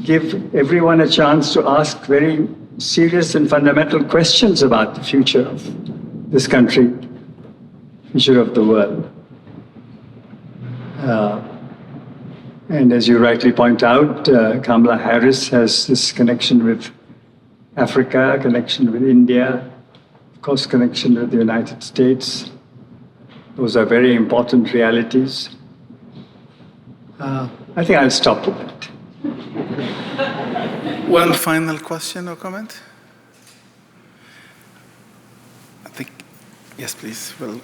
give everyone a chance to ask very serious and fundamental questions about the future of this country, future of the world. And as you rightly point out, Kamala Harris has this connection with Africa, connection with India, of course, connection with the United States. Those are very important realities. I think I'll stop with that. One final question or comment? I think, yes, please. Well,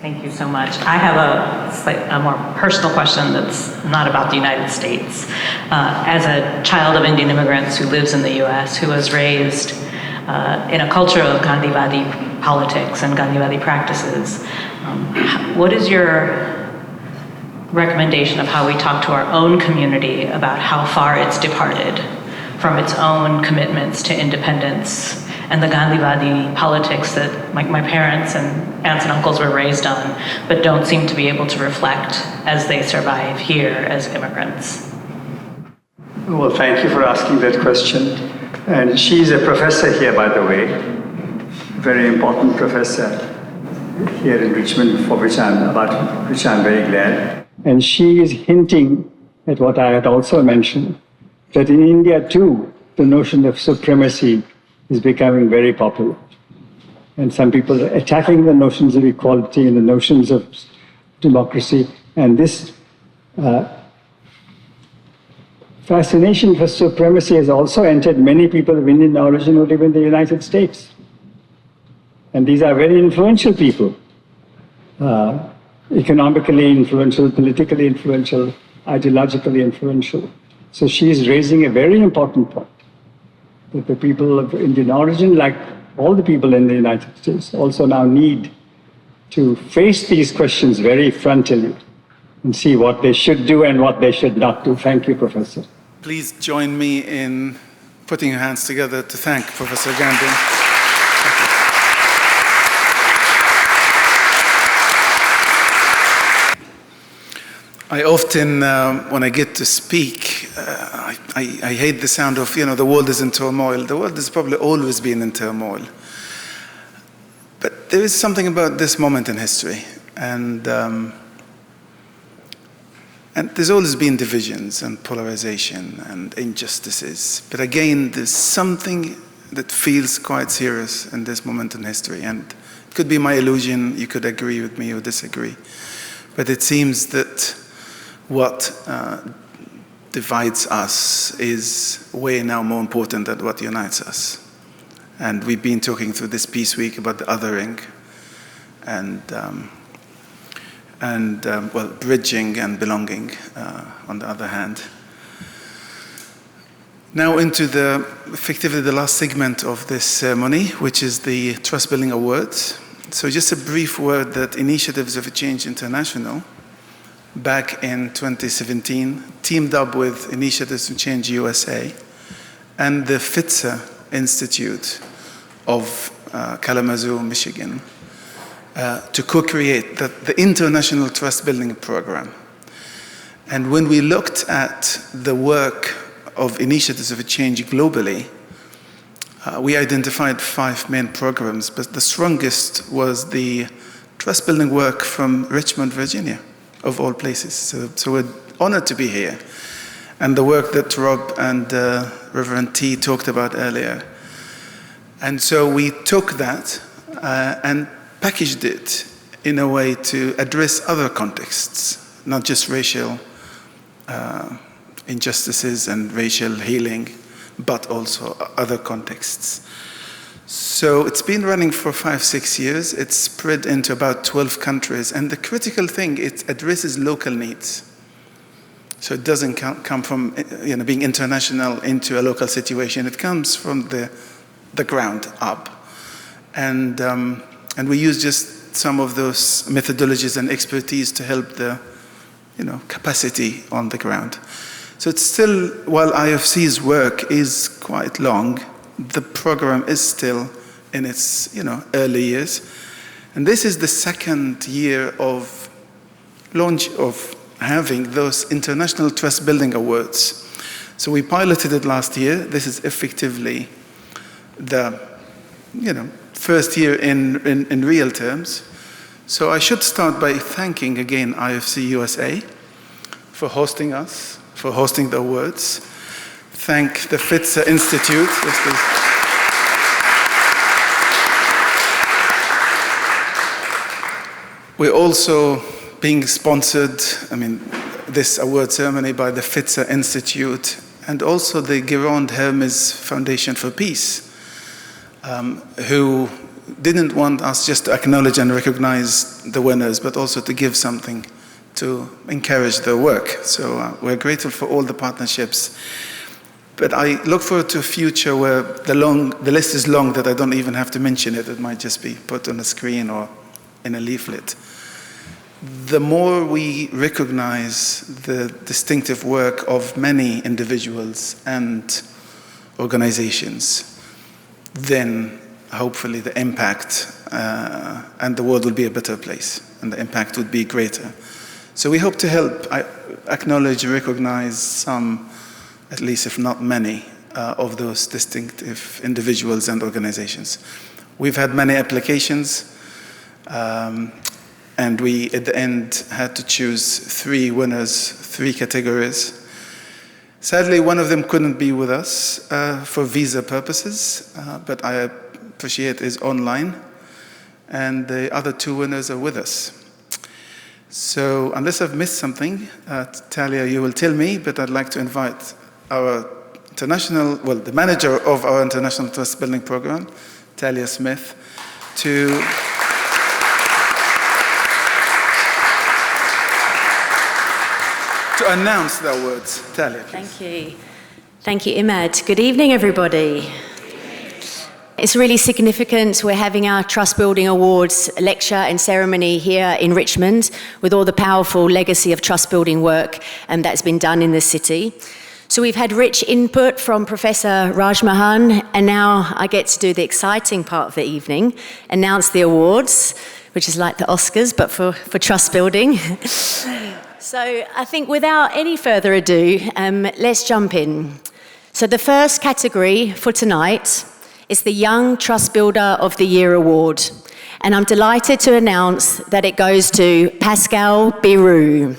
Thank you so much. I have a more personal question that's not about the United States. As a child of Indian immigrants who lives in the US, who was raised in a culture of Gandhivadi politics and Gandhivadi practices, what is your recommendation of how we talk to our own community about how far it's departed from its own commitments to independence and the Gandhivadi politics that my parents and aunts and uncles were raised on, but don't seem to be able to reflect as they survive here as immigrants? Well, thank you for asking that question. And she's a professor here, by the way, very important professor here in Richmond, for which I'm very glad. And she is hinting at what I had also mentioned, that in India too, the notion of supremacy is becoming very popular. And some people are attacking the notions of equality and the notions of democracy. And this fascination for supremacy has also entered many people of Indian origin who live in the United States. And these are very influential people. Economically influential, politically influential, ideologically influential. So she's raising a very important point, that the people of Indian origin, like all the people in the United States, also now need to face these questions very frontally and see what they should do and what they should not do. Thank you, Professor. Please join me in putting your hands together to thank Professor Gandhi. I often, when I get to speak, I hate the sound of, the world is in turmoil. The world has probably always been in turmoil. But there is something about this moment in history. And there's always been divisions and polarization and injustices. But again, there's something that feels quite serious in this moment in history. And it could be my illusion, you could agree with me or disagree. But it seems that what divides us is way now more important than what unites us. And we've been talking through this Peace Week about the othering and bridging and belonging on the other hand. Now into effectively the last segment of this ceremony, which is the Trustbuilding Awards. So just a brief word that Initiatives of Change International back in 2017, teamed up with Initiatives to Change USA and the Fitzer Institute of Kalamazoo, Michigan, to co-create the International Trust Building Program. And when we looked at the work of Initiatives of Change globally, we identified 5 main programs, but the strongest was the trust building work from Richmond, Virginia, of all places. So we're honored to be here. And the work that Rob and Reverend T talked about earlier. And so we took that and packaged it in a way to address other contexts, not just racial injustices and racial healing, but also other contexts. So it's been running for 5-6 years. It's spread into about 12 countries. And the critical thing, it addresses local needs. So it doesn't come from being international into a local situation. It comes from the ground up. And we use just some of those methodologies and expertise to help the capacity on the ground. So it's still, while IFC's work is quite long, the program is still in its early years. And this is the second year of launch of having those International Trust Building Awards. So we piloted it last year. This is effectively the first year in real terms. So I should start by thanking again IFC USA for hosting us, for hosting the awards. Thank the Fitzer Institute. Yes, please. We're also being sponsored, this award ceremony by the Fitzer Institute and also the Gironde Hermes Foundation for Peace. who didn't want us just to acknowledge and recognize the winners, but also to give something to encourage their work. So we're grateful for all the partnerships. But I look forward to a future where the list is long that I don't even have to mention it. It might just be put on a screen or in a leaflet. The more we recognize the distinctive work of many individuals and organizations, then hopefully the impact and the world will be a better place, and the impact would be greater. So we hope to help acknowledge, recognize some, at least if not many, of those distinctive individuals and organizations. We've had many applications, and we, at the end, had to choose 3 winners, 3 categories. Sadly, one of them couldn't be with us for visa purposes, but I appreciate is online, and the other 2 winners are with us. So unless I've missed something, Talia, you will tell me, but I'd like to invite our the manager of our International Trust Building Program, Talia Smith, to announce the awards. Talia, please. Thank you. Thank you, Imad. Good evening, everybody. It's really significant. We're having our Trust Building Awards lecture and ceremony here in Richmond with all the powerful legacy of trust building work that's been done in the city. So we've had rich input from Professor Raj Mahan, and now I get to do the exciting part of the evening, announce the awards, which is like the Oscars, but for trust building. So I think without any further ado, let's jump in. So the first category for tonight is the Young Trust Builder of the Year Award. And I'm delighted to announce that it goes to Pascal Birou.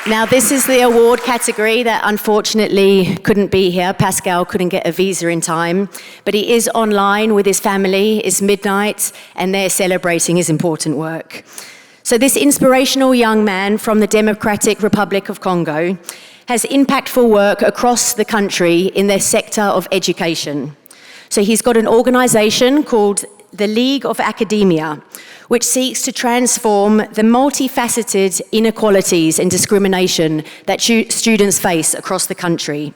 Now, this is the award category that unfortunately couldn't be here. Pascal couldn't get a visa in time, but he is online with his family. It's midnight, and they're celebrating his important work. So this inspirational young man from the Democratic Republic of Congo has impactful work across the country in the sector of education. So he's got an organization called the League of Academia, which seeks to transform the multifaceted inequalities and discrimination that students face across the country.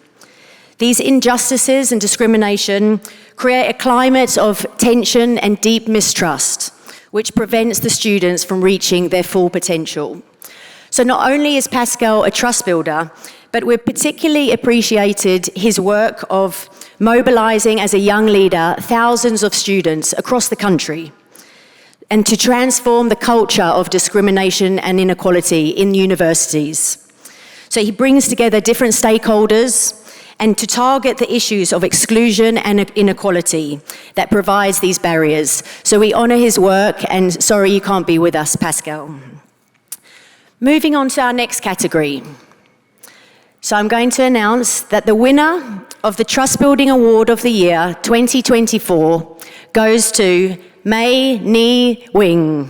These injustices and discrimination create a climate of tension and deep mistrust, which prevents the students from reaching their full potential. So not only is Pascal a trust builder, but we've particularly appreciated his work of mobilizing as a young leader thousands of students across the country and to transform the culture of discrimination and inequality in universities. So he brings together different stakeholders and to target the issues of exclusion and inequality that provides these barriers. So we honor his work, and sorry you can't be with us, Pascal. Moving on to our next category. So I'm going to announce that the winner of the Trust Building Award of the Year 2024 goes to Mei Ni Wing.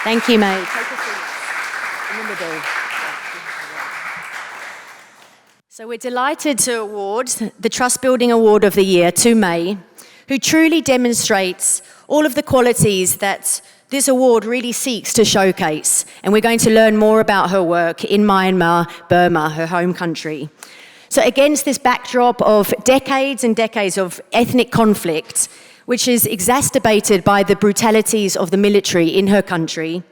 Thank you, Mei. Take a seat in the middle. So we're delighted to award the Trust Building Award of the Year to Mei, who truly demonstrates all of the qualities that this award really seeks to showcase. And we're going to learn more about her work in Myanmar, Burma, her home country. So against this backdrop of decades and decades of ethnic conflict, which is exacerbated by the brutalities of the military in her country,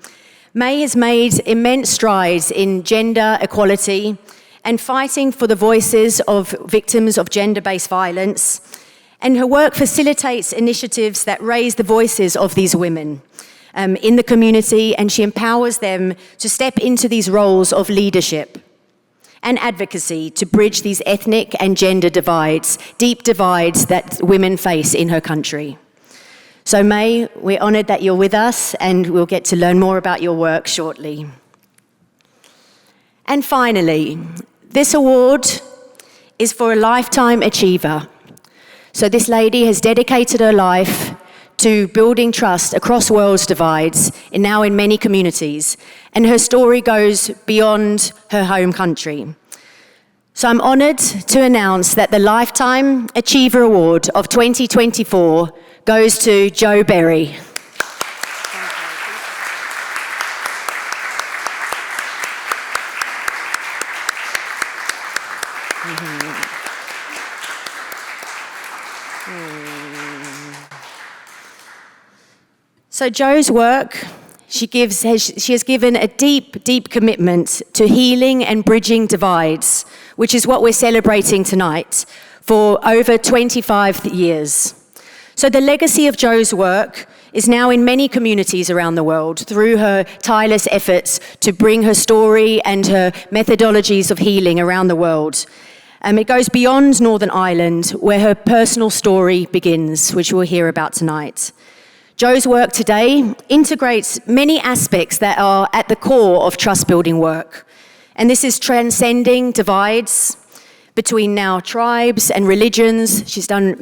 Mei has made immense strides in gender equality and fighting for the voices of victims of gender-based violence. And her work facilitates initiatives that raise the voices of these women in the community, and she empowers them to step into these roles of leadership and advocacy to bridge these ethnic and gender divides, deep divides that women face in her country. So Mei, we're honored that you're with us, and we'll get to learn more about your work shortly. And finally, this award is for a lifetime achiever. So this lady has dedicated her life to building trust across world's divides, and now in many communities. And her story goes beyond her home country. So I'm honoured to announce that the Lifetime Achiever Award of 2024 goes to Jo Berry. So Jo's work, she has given a deep commitment to healing and bridging divides, which is what we're celebrating tonight, for over 25 years. So the legacy of Jo's work is now in many communities around the world through her tireless efforts to bring her story and her methodologies of healing around the world. It goes beyond Northern Ireland, where her personal story begins, which we'll hear about tonight. Jo's work today integrates many aspects that are at the core of trust building work. And this is transcending divides between now tribes and religions. She's done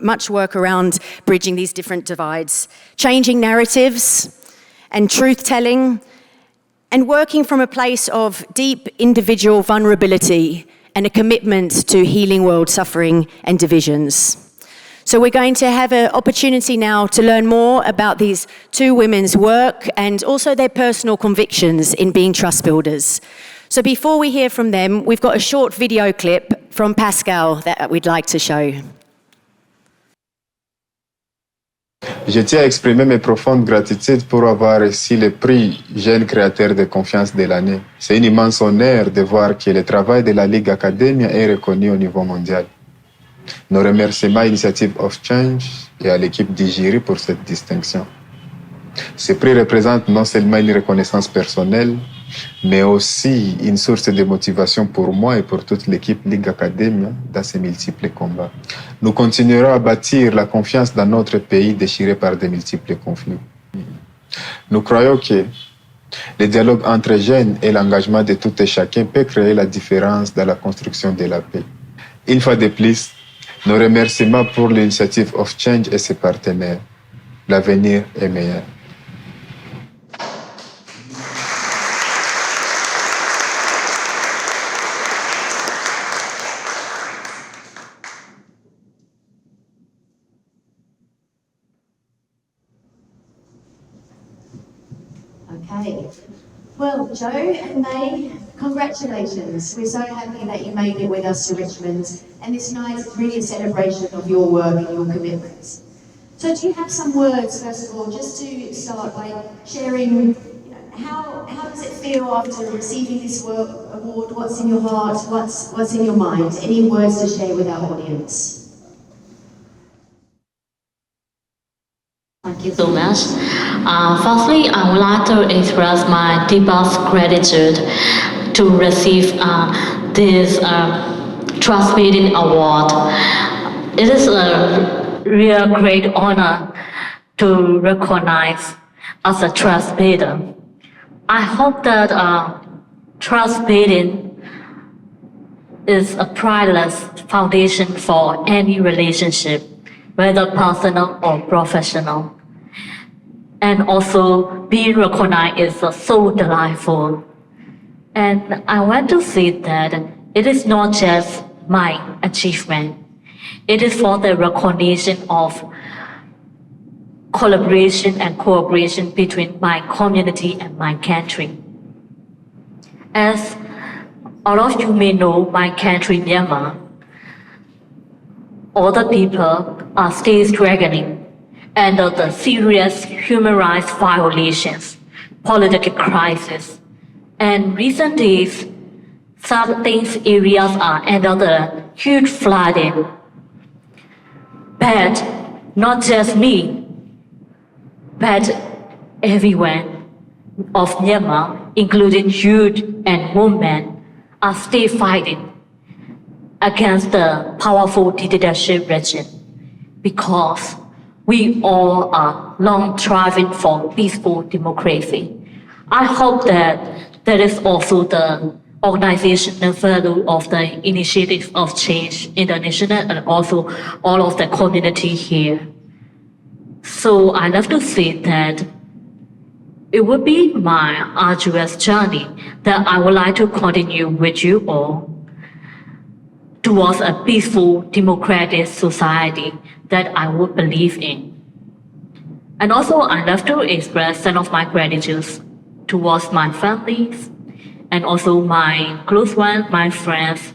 much work around bridging these different divides, changing narratives and truth-telling, and working from a place of deep individual vulnerability and a commitment to healing world suffering and divisions. So we're going to have an opportunity now to learn more about these two women's work and also their personal convictions in being trust builders. So before we hear from them, we've got a short video clip from Pascal that we'd like to show. Je tiens à exprimer mes profondes gratitudes pour avoir reçu le prix Jeune Créateur de Confiance de l'année. C'est un immense honneur de voir que le travail de la Ligue Academia est reconnu au niveau mondial. Nos remerciements à Initiative of Change et à l'équipe du jury pour cette distinction. Ce prix représente non seulement une reconnaissance personnelle, mais aussi une source de motivation pour moi et pour toute l'équipe Ligue Academia dans ses multiples combats. Nous continuerons à bâtir la confiance dans notre pays déchiré par de multiples conflits. Nous croyons que le dialogue entre jeunes et l'engagement de tout et chacun peut créer la différence dans la construction de la paix. Une fois de plus, nos remerciements pour l'Initiative of Change et ses partenaires. L'avenir est meilleur. Okay. Well, Jo and May, congratulations. We're so happy that you made it with us to Richmond. And this night is really a celebration of your work and your commitments. So do you have some words, first of all, just to start by sharing, how does it feel after receiving this award? What's in your heart? What's in your mind? Any words to share with our audience? Thank you so much. Firstly, I would like to express my deepest gratitude to receive this Trustbuilding Award. It is a real great honor to recognize as a trust builder. I hope that trust building is a priceless foundation for any relationship, whether personal or professional. And also being recognized is so delightful. And I want to say that it is not just my achievement. It is for the recognition of collaboration and cooperation between my community and my country. As all of you may know, my country, Myanmar, all the people are still struggling under the serious human rights violations, political crisis. And recent days, some areas are under the huge flooding. But not just me, but everyone of Myanmar, including youth and women, are still fighting against the powerful dictatorship regime because we all are long striving for peaceful democracy. I hope that that is also the organizational value of the initiative of change international and also all of the community here. So I love to say that it would be my arduous journey that I would like to continue with you all towards a peaceful, democratic society that I would believe in. And also, I love to express some of my gratitude towards my families and also my close ones, my friends.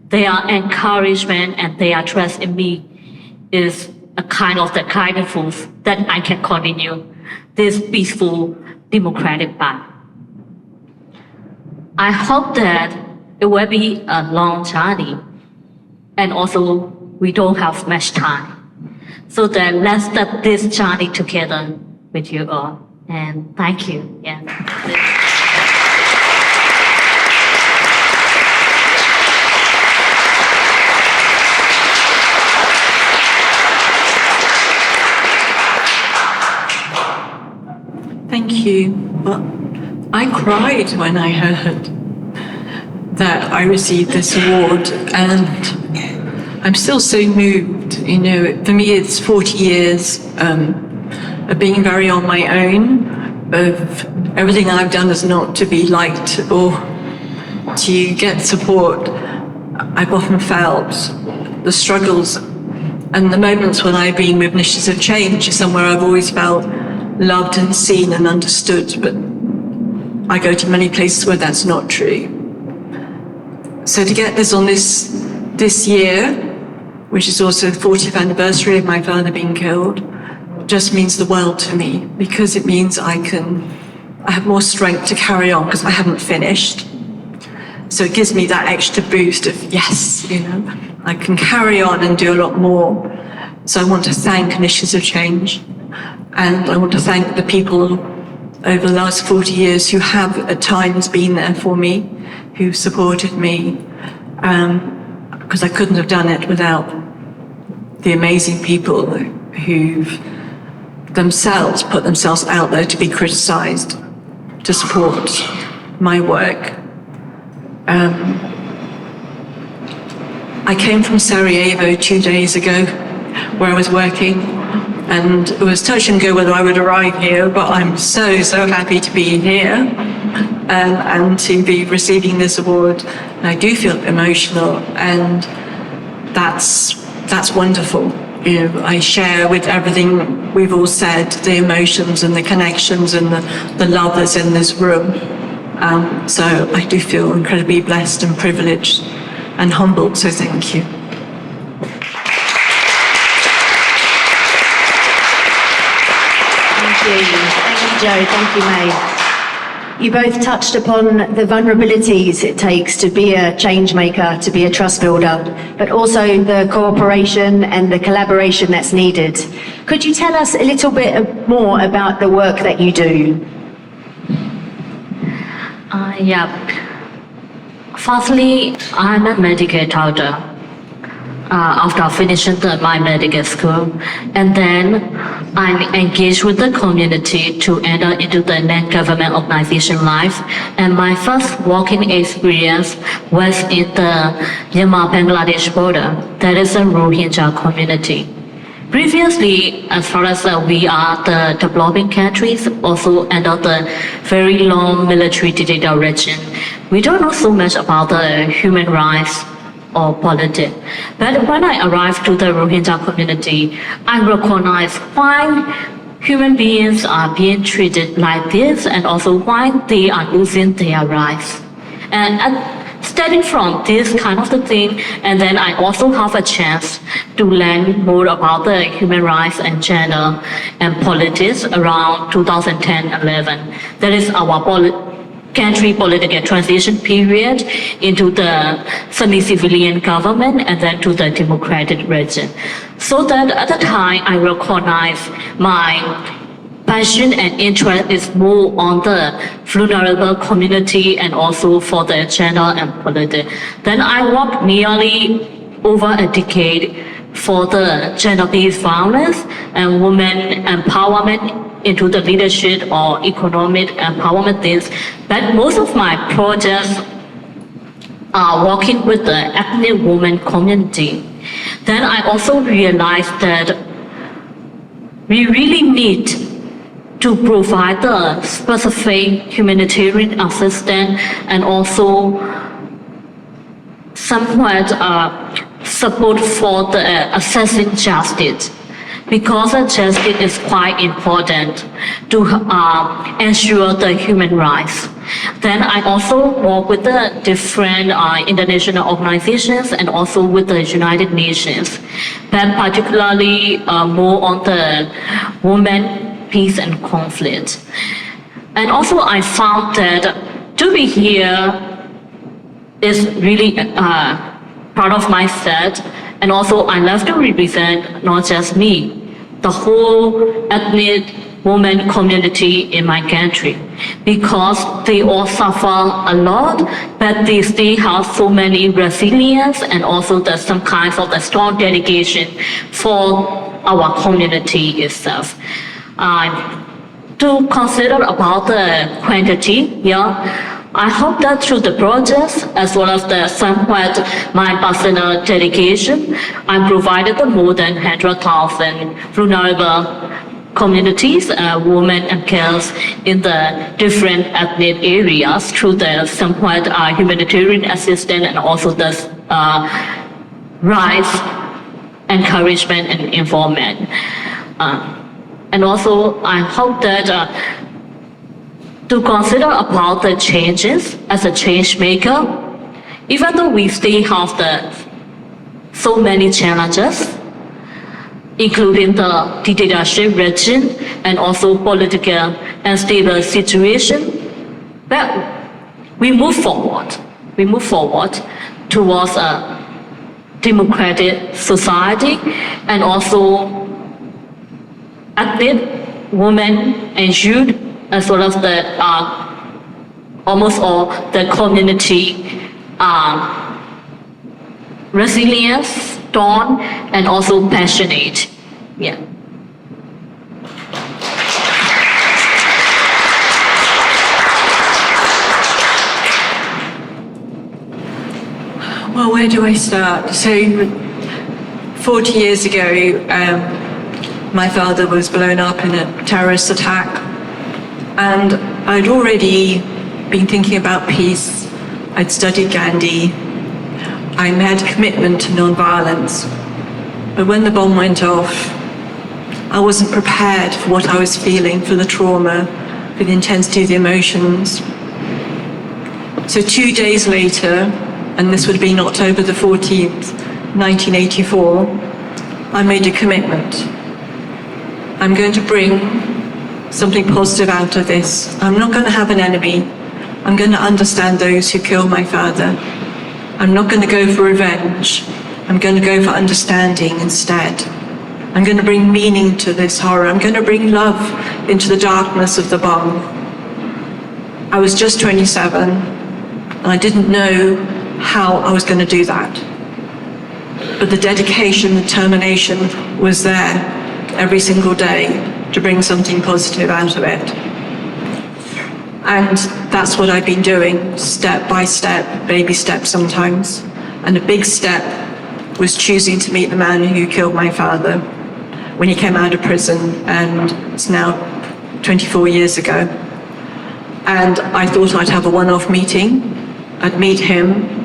Their encouragement and their trust in me is a kind of the guiding force that I can continue this peaceful, democratic path. I hope that it will be a long journey, and also we don't have much time. So then let's start this journey together with you all. And thank you. Yeah. Thank you. But I cried when I heard that I received this award, and I'm still so moved. You know, for me, it's 40 years of being very on my own, of everything I've done is not to be liked or to get support. I've often felt the struggles and the moments when I've been with Initiatives of Change is somewhere I've always felt loved and seen and understood, but I go to many places where that's not true. So to get this on this year, which is also the 40th anniversary of my father being killed, just means the world to me, because it means I have more strength to carry on because I haven't finished. So it gives me that extra boost of, yes, you know, I can carry on and do a lot more. So I want to thank Initiatives of Change, and I want to thank the people over the last 40 years who have at times been there for me, who supported me, because I couldn't have done it without the amazing people who've themselves put themselves out there to be criticized, to support my work. I came from Sarajevo 2 days ago, where I was working, and it was touch and go whether I would arrive here, but I'm so happy to be here and to be receiving this award. And I do feel emotional, and that's wonderful. You know, I share with everything we've all said, the emotions and the connections and the love that's in this room. So I do feel incredibly blessed and privileged and humbled, so thank you. Thank you, Joe. Thank you, May. You both touched upon the vulnerabilities it takes to be a change maker, to be a trust builder, but also the cooperation and the collaboration that's needed. Could you tell us a little bit more about the work that you do? Yeah. Firstly, I'm a medical doctor. After finishing my medical school, and then I engaged with the community to enter into the non-government organization life. And my first working experience was in the Myanmar-Bangladesh border. That is a Rohingya community. Previously, as far as we are the developing countries, also under the very long military dictator regime, we don't know so much about the human rights or politics. But when I arrived to the Rohingya community, I recognized why human beings are being treated like this and also why they are losing their rights. And starting from this kind of the thing, and then I also have a chance to learn more about the human rights and gender and politics around 2010-11. That is our country political transition period into the semi-civilian government and then to the democratic region. So that at the time I recognized my passion and interest is more on the vulnerable community and also for the gender and politics. Then I worked nearly over a decade for the gender-based violence and women empowerment into the leadership or economic empowerment things. But most of my projects working with the ethnic women community, then I also realized that we really need to provide the specific humanitarian assistance and also somewhat support for the accessing justice, because justice is quite important to ensure the human rights. Then I also work with the different international organizations and also with the United Nations, but particularly more on the women, peace and conflict. And also I found that to be here is really part of my set, and also I love to represent not just me, the whole ethnic women community in my country, because they all suffer a lot, but they still have so many resilience and also there's some kinds of the strong dedication for our community itself. To consider about the quantity, I hope that through the projects, as well as the somewhat my personal dedication, I provided the more than 100,000 vulnerable communities, women and girls in the different ethnic areas through the somewhat humanitarian assistance and also the rights, encouragement and involvement. And also I hope that to consider about the changes as a change maker, even though we still have so many challenges, including the dictatorship regime and also political unstable situation, but we move forward. We move forward towards a democratic society, and also ethnic women and youth, as well as the almost all the community resilience, strong, and also passionate. Yeah. Well, where do I start? So, 40 years ago, my father was blown up in a terrorist attack, and I'd already been thinking about peace. I'd studied Gandhi. I had a commitment to non-violence. But when the bomb went off, I wasn't prepared for what I was feeling, for the trauma, for the intensity of the emotions. So 2 days later, and this would have been October the 14th, 1984, I made a commitment. I'm going to bring something positive out of this. I'm not going to have an enemy. I'm going to understand those who killed my father. I'm not going to go for revenge. I'm going to go for understanding instead. I'm going to bring meaning to this horror. I'm going to bring love into the darkness of the bomb. I was just 27, and I didn't know how I was going to do that. But the dedication, the determination was there every single day to bring something positive out of it. And that's what I've been doing, step by step, baby steps sometimes. And a big step was choosing to meet the man who killed my father when he came out of prison, and it's now 24 years ago. And I thought I'd have a one-off meeting. I'd meet him.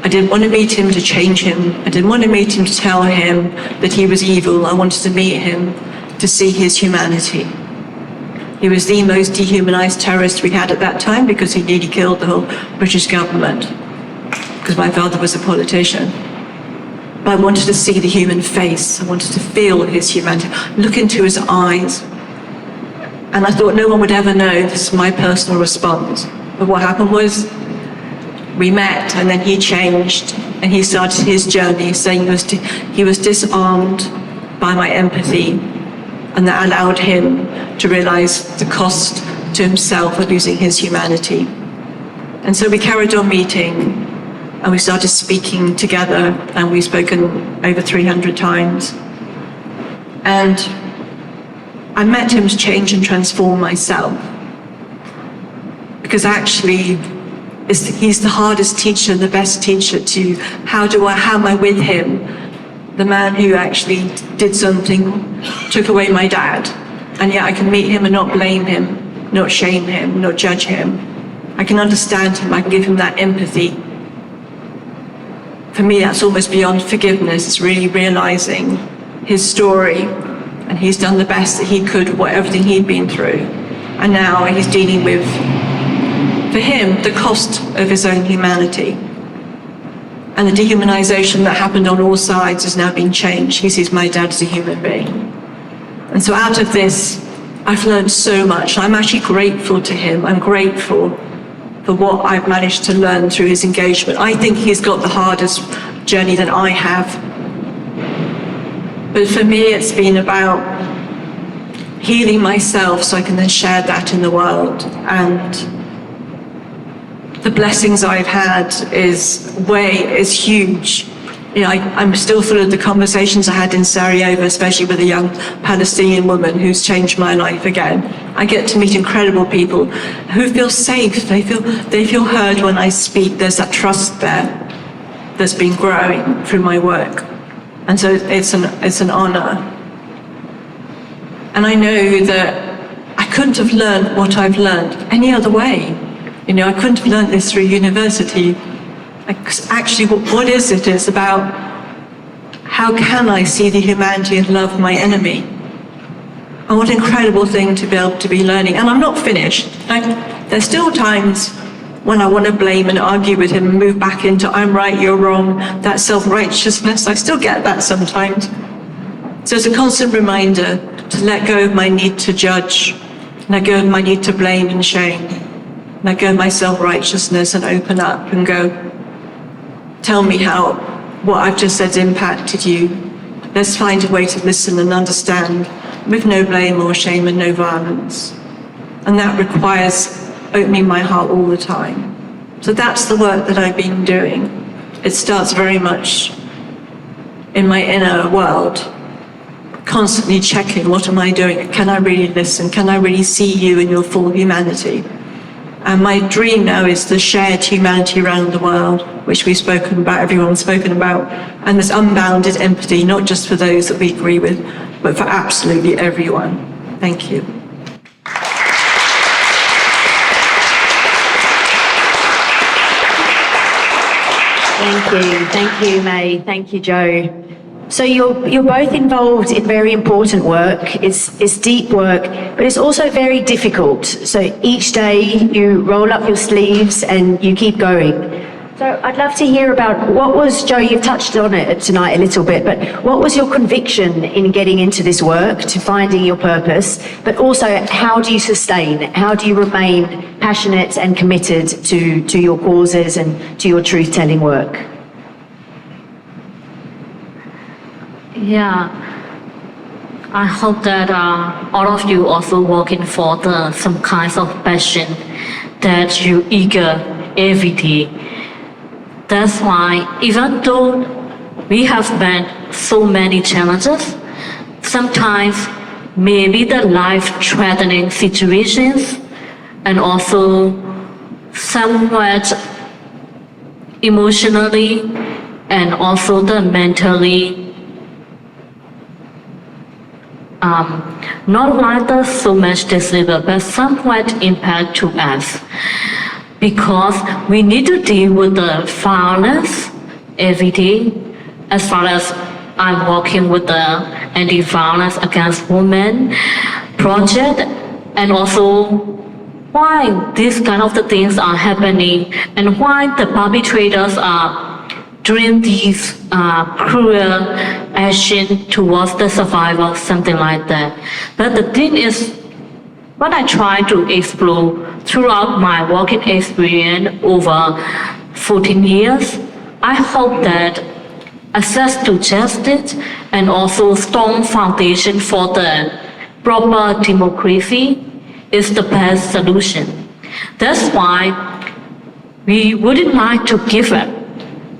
I didn't want to meet him to change him. I didn't want to meet him to tell him that he was evil. I wanted to meet him to see his humanity. He was the most dehumanized terrorist we had at that time because he nearly killed the whole British government, because my father was a politician. But I wanted to see the human face. I wanted to feel his humanity, look into his eyes. And I thought no one would ever know. This is my personal response. But what happened was we met, and then he changed, and he started his journey saying he was disarmed by my empathy, and that allowed him to realize the cost to himself of losing his humanity. And so we carried on meeting, and we started speaking together, and we've spoken over 300 times. And I met him to change and transform myself. Because actually, he's the hardest teacher and the best teacher to how am I with him, the man who actually did something, took away my dad, and yet I can meet him and not blame him, not shame him, not judge him. I can understand him, I can give him that empathy. For me, that's almost beyond forgiveness. It's really realizing his story, and he's done the best that he could, everything he'd been through. And now he's dealing with, for him, the cost of his own humanity. And the dehumanization that happened on all sides has now been changed. He sees my dad as a human being. And so out of this, I've learned so much. I'm actually grateful to him. I'm grateful for what I've managed to learn through his engagement. I think he's got the hardest journey than I have. But for me, it's been about healing myself so I can then share that in the world. And the blessings I've had is huge. You know, I'm still full of the conversations I had in Sarajevo, especially with a young Palestinian woman who's changed my life again. I get to meet incredible people who feel safe. They feel heard when I speak. There's that trust there that's been growing through my work. And so it's an honor. And I know that I couldn't have learned what I've learned any other way. You know, I couldn't have learned this through university. Actually, what is it? It's about how can I see the humanity and love my enemy? And what an incredible thing to be able to be learning. And I'm not finished. There's still times when I want to blame and argue with him and move back into I'm right, you're wrong, that self-righteousness. I still get that sometimes. So it's a constant reminder to let go of my need to judge, let go of my need to blame and shame, let go of my self-righteousness and open up and go, tell me how what I've just said's impacted you. Let's find a way to listen and understand with no blame or shame and no violence. And that requires opening my heart all the time. So that's the work that I've been doing. It starts very much in my inner world, constantly checking, what am I doing? Can I really listen? Can I really see you in your full humanity? And my dream now is the shared humanity around the world, which we've spoken about, everyone's spoken about, and this unbounded empathy, not just for those that we agree with, but for absolutely everyone. Thank you. Thank you, May. Thank you, Joe. So you're both involved in very important work. It's deep work, but it's also very difficult. So each day you roll up your sleeves and you keep going. So I'd love to hear about what was, Joe, you've touched on it tonight a little bit, but what was your conviction in getting into this work, to finding your purpose, but also how do you sustain, how do you remain passionate and committed to your causes and to your truth-telling work? Yeah, I hope that all of you also working for some kinds of passion that you eager every day. That's why even though we have met so many challenges, sometimes maybe the life-threatening situations and also somewhat emotionally and also the mentally not like so much disabled, but somewhat impact to us. Because we need to deal with the violence every day. As far as I'm working with the anti-violence against women project, and also why these kind of the things are happening and why the perpetrators are doing these cruel action towards the survivor, something like that. But the thing is, what I try to explore throughout my working experience over 14 years, I hope that access to justice and also strong foundation for the proper democracy is the best solution. That's why we wouldn't like to give up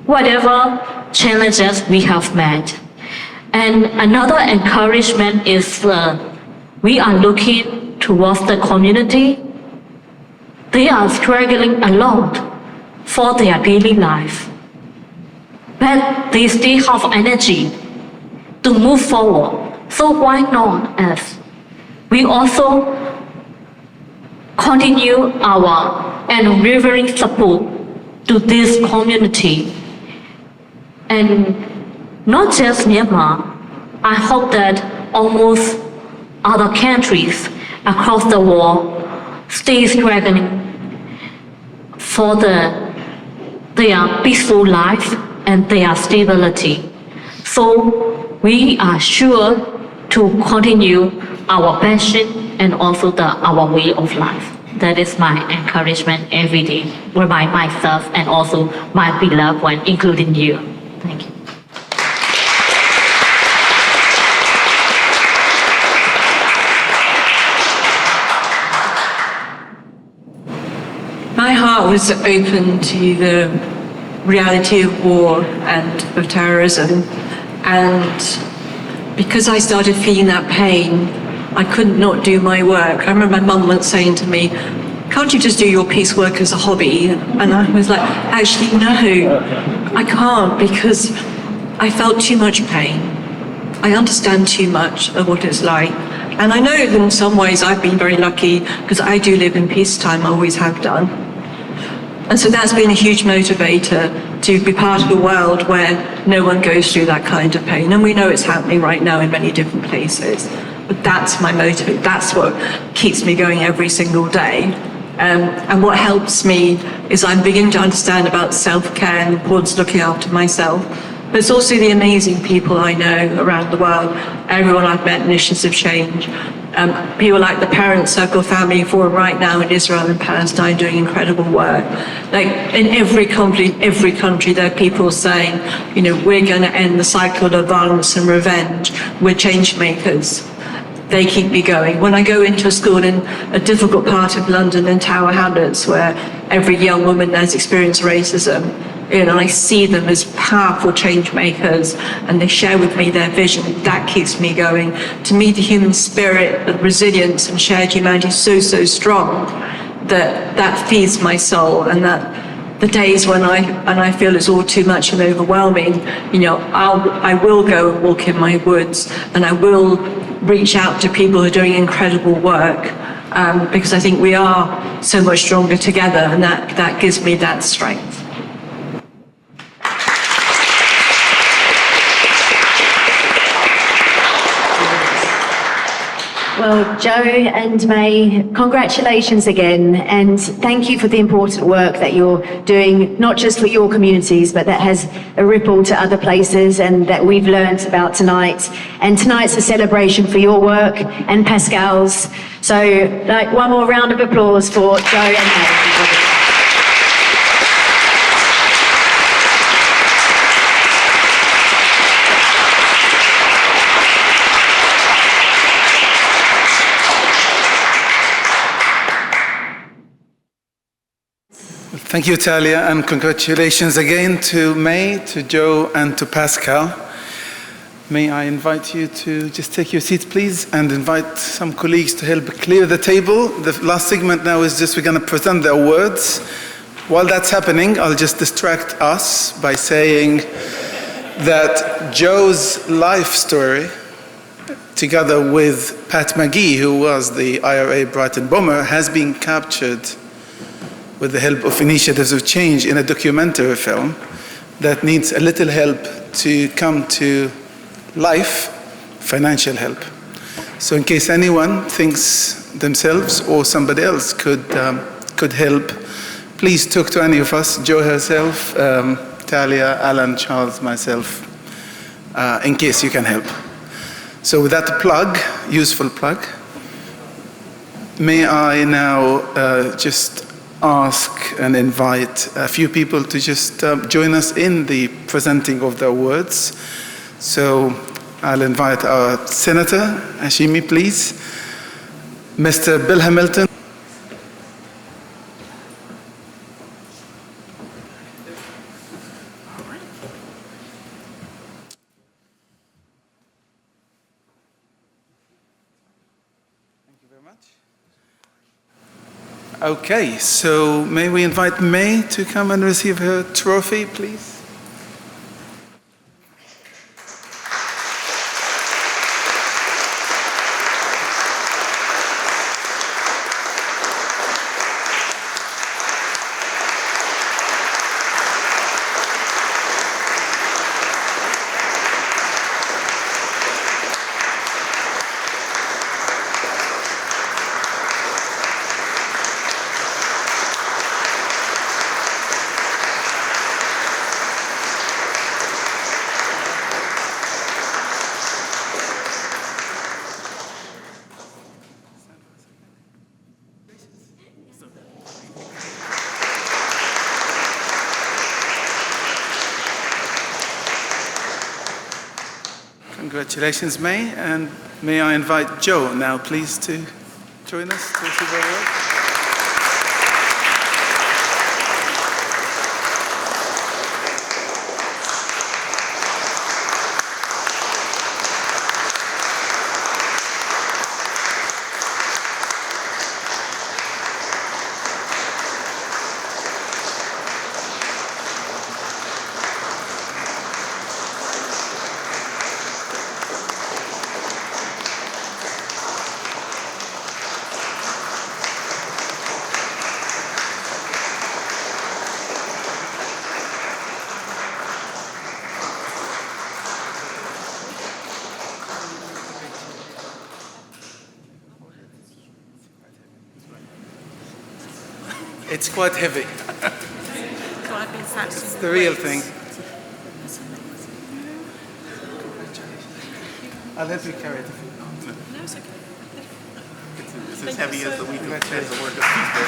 whatever challenges we have met. And another encouragement is we are looking towards the community. They are struggling a lot. for their daily life. But they still have energy to move forward. So why not us? We also continue our unwavering support to this community. And not just Myanmar, I hope that almost other countries across the world stay struggling for their peaceful life and their stability. So we are sure to continue our passion and also our way of life. That is my encouragement every day, remind myself and also my beloved one, including you. Thank you. My heart was open to the reality of war and of terrorism, and because I started feeling that pain, I couldn't not do my work. I remember my mum once saying to me, "Can't you just do your peace work as a hobby?" And I was like, actually, no, I can't, because I felt too much pain. I understand too much of what it's like. And I know that in some ways I've been very lucky, because I do live in peacetime, I always have done. And so that's been a huge motivator to be part of a world where no one goes through that kind of pain. And we know it's happening right now in many different places. But that's my motive. That's what keeps me going every single day. And what helps me is I'm beginning to understand about self-care and the importance of looking after myself. But it's also the amazing people I know around the world, everyone I've met in Issues of Change. People like the Parent Circle Family Forum right now in Israel and Palestine doing incredible work. Like in every country, there are people saying, we're going to end the cycle of violence and revenge. We're change makers. They keep me going. When I go into a school in a difficult part of London in Tower Hamlets, where every young woman there's experienced racism, I see them as powerful change makers, and they share with me their vision. That keeps me going. To me, the human spirit, the resilience and shared humanity is so strong that feeds my soul, and that the days when I feel it's all too much and overwhelming, I will go and walk in my woods, and I will reach out to people who are doing incredible work, because I think we are so much stronger together, and that gives me that strength. Well, Joe and May, congratulations again, and thank you for the important work that you're doing, not just for your communities, but that has a ripple to other places and that we've learned about tonight. And tonight's a celebration for your work and Pascal's. So, one more round of applause for Joe and May. Thank you, Talia, and congratulations again to May, to Joe, and to Pascal. May I invite you to just take your seats, please, and invite some colleagues to help clear the table. The last segment now is just we're going to present the awards. While that's happening, I'll just distract us by saying that Joe's life story, together with Pat McGee, who was the IRA Brighton bomber, has been captured with the help of Initiatives of Change in a documentary film that needs a little help to come to life, financial help. So in case anyone thinks themselves or somebody else could help, please talk to any of us, Joe herself, Talia, Alan, Charles, myself, in case you can help. So with that plug, useful plug, may I now just ask and invite a few people to just join us in the presenting of the awards. So I'll invite our Senator, Hashimi, please. Mr. Bill Hamilton. Okay, so may we invite May to come and receive her trophy, please? Congratulations, May, and may I invite Joe now, please, to join us to receive our award. It's quite heavy. It's the real thing. I'll help you carry it. No, it's okay. It's as heavy as the week as the work of Trustbuilding.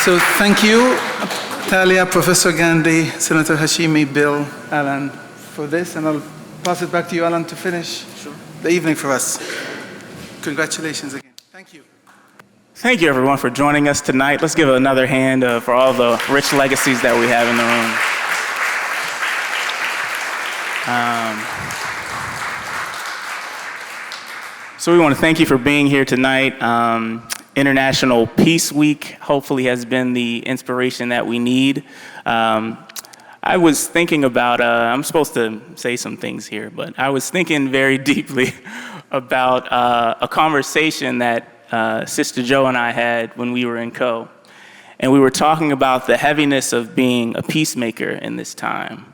So thank you, Talia, Professor Gandhi, Senator Hashimi, Bill, Alan, for this, and I'll pass it back to you, Alan, to finish the evening for us. Congratulations again. Thank you. Thank you, everyone, for joining us tonight. Let's give another hand for all the rich legacies that we have in the room. So we want to thank you for being here tonight. International Peace Week hopefully has been the inspiration that we need. I was thinking about, I'm supposed to say some things here, but I was thinking very deeply about a conversation that Sister Joe and I had when we were in Co. And we were talking about the heaviness of being a peacemaker in this time.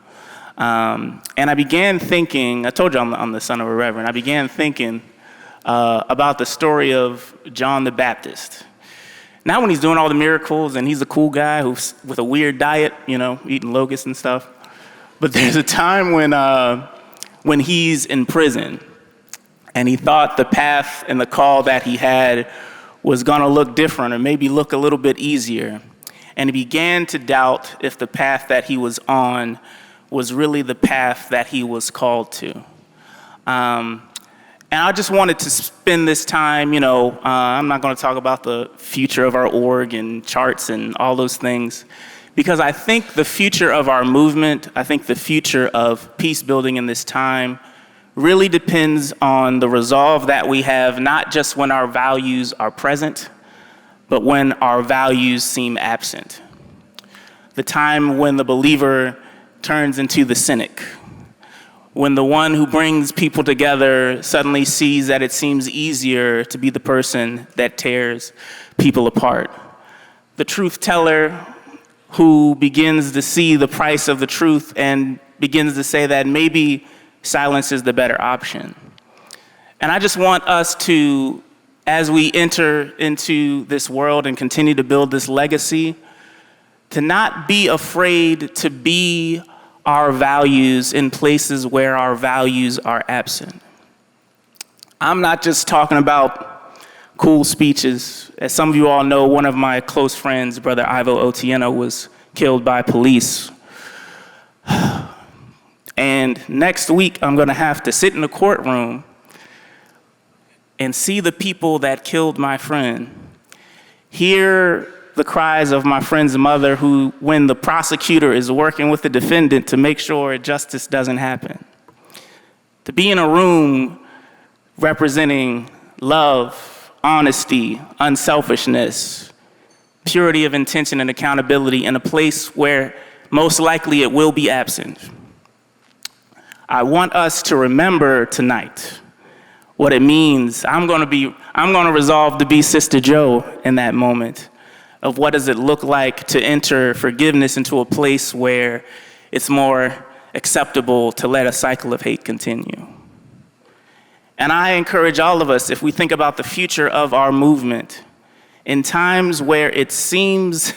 And I began thinking, I told you I'm the son of a reverend, I began thinking about the story of John the Baptist. Not when he's doing all the miracles and he's a cool guy who's with a weird diet, you know, eating locusts and stuff. But there's a time when he's in prison and he thought the path and the call that he had was gonna look different or maybe look a little bit easier. And he began to doubt if the path that he was on was really the path that he was called to. And I just wanted to spend this time, I'm not going to talk about the future of our org and charts and all those things, because I think the future of our movement, I think the future of peace building in this time really depends on the resolve that we have, not just when our values are present, but when our values seem absent. The time when the believer turns into the cynic. When the one who brings people together suddenly sees that it seems easier to be the person that tears people apart. The truth teller who begins to see the price of the truth and begins to say that maybe silence is the better option. And I just want us to, as we enter into this world and continue to build this legacy, to not be afraid to be our values in places where our values are absent. I'm not just talking about cool speeches. As some of you all know, one of my close friends, Brother Ivo Otieno, was killed by police. And next week, I'm gonna have to sit in the courtroom and see the people that killed my friend, hear the cries of my friend's mother who, when the prosecutor is working with the defendant to make sure justice doesn't happen. To be in a room representing love, honesty, unselfishness, purity of intention and accountability in a place where most likely it will be absent. I want us to remember tonight what it means. I'm going to resolve to be Sister Joe in that moment of what does it look like to enter forgiveness into a place where it's more acceptable to let a cycle of hate continue. And I encourage all of us, if we think about the future of our movement, in times where it seems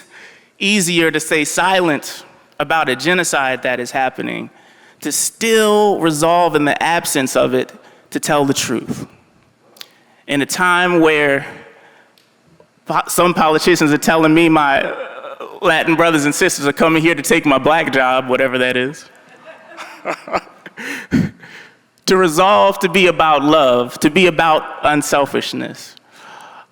easier to stay silent about a genocide that is happening, to still resolve in the absence of it to tell the truth. In a time where some politicians are telling me my Latin brothers and sisters are coming here to take my black job, whatever that is. To resolve to be about love, to be about unselfishness.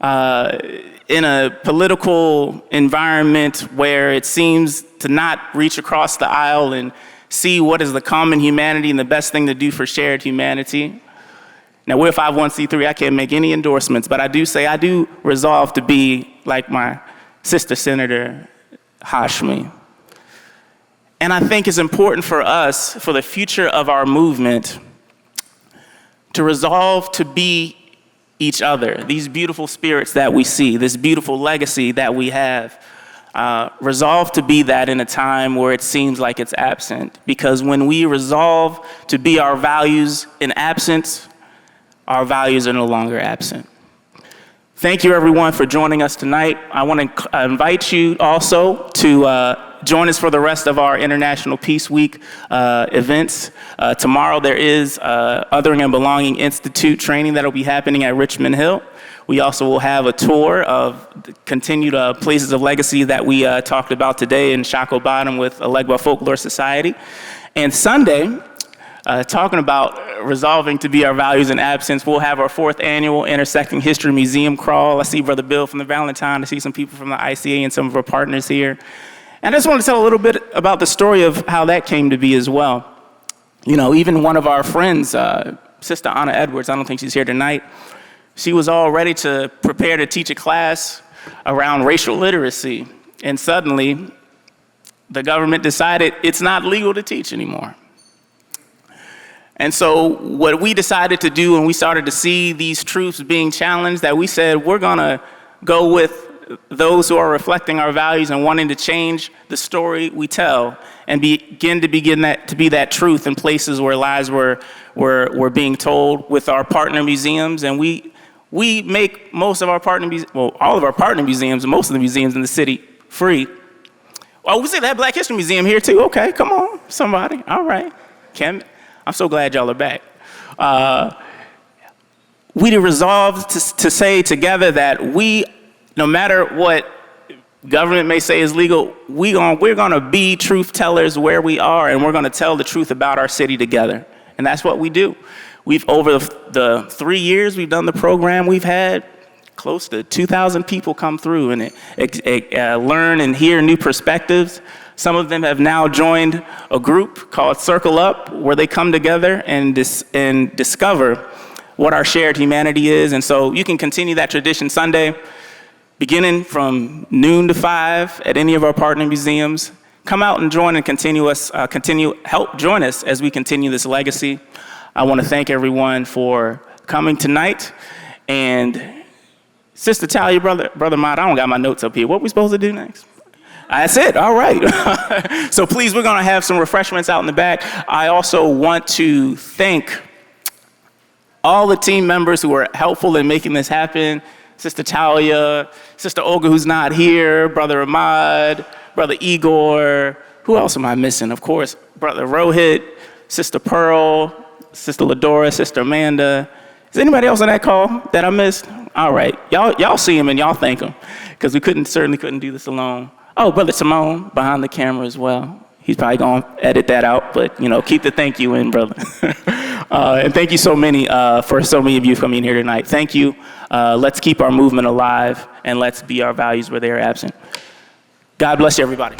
In a political environment where it seems to not reach across the aisle and see what is the common humanity and the best thing to do for shared humanity. Now, we're 501c3, I can't make any endorsements, but I do say I do resolve to be like my sister Senator Hashmi. And I think it's important for us, for the future of our movement, to resolve to be each other, these beautiful spirits that we see, this beautiful legacy that we have. Resolve to be that in a time where it seems like it's absent. Because when we resolve to be our values in absence, our values are no longer absent. Thank you everyone for joining us tonight. I want to invite you also to join us for the rest of our International Peace Week events. Tomorrow there is Othering and Belonging Institute training that will be happening at Richmond Hill. We also will have a tour of the continued places of legacy that we talked about today in Shockoe Bottom with Alegba Folklore Society. And Sunday, talking about resolving to be our values in absence, we'll have our 4th annual Intersecting History Museum crawl. I see Brother Bill from the Valentine. I see some people from the ICA and some of our partners here. And I just want to tell a little bit about the story of how that came to be as well. You know, even one of our friends, Sister Anna Edwards, I don't think she's here tonight, she was all ready to prepare to teach a class around racial literacy. And suddenly, the government decided it's not legal to teach anymore. And so what we decided to do when we started to see these truths being challenged, that we said we're going to go with those who are reflecting our values and wanting to change the story we tell and begin to be that truth in places where lies were being told with our partner museums. And we make most of our all of our partner museums and most of the museums in the city free. Well, we say that Black History Museum here too. Okay, come on, somebody. All right. I'm so glad y'all are back. We resolved to say together that no matter what government may say is legal, we're gonna be truth tellers where we are, and we're gonna tell the truth about our city together. And that's what we do. Over the 3 years we've done the program, we've had close to 2,000 people come through and learn and hear new perspectives. Some of them have now joined a group called Circle Up, where they come together and discover what our shared humanity is. And so you can continue that tradition Sunday, beginning from noon to 5 at any of our partner museums. Come out and join and help join us as we continue this legacy. I want to thank everyone for coming tonight. And Sister Talia, Brother Mott, I don't got my notes up here. What are we supposed to do next? That's it, all right. So please, we're gonna have some refreshments out in the back. I also want to thank all the team members who were helpful in making this happen. Sister Talia, Sister Olga, who's not here, Brother Ahmad, Brother Igor. Who else am I missing? Of course, Brother Rohit, Sister Pearl, Sister Ladora, Sister Amanda. Is anybody else on that call that I missed? All right, y'all see him and y'all thank him, because we certainly couldn't do this alone. Oh, Brother Simone behind the camera as well. He's probably gonna edit that out, but keep the thank you in, brother. And thank you for so many of you coming here tonight. Thank you. Let's keep our movement alive, and let's be our values where they are absent. God bless you, everybody.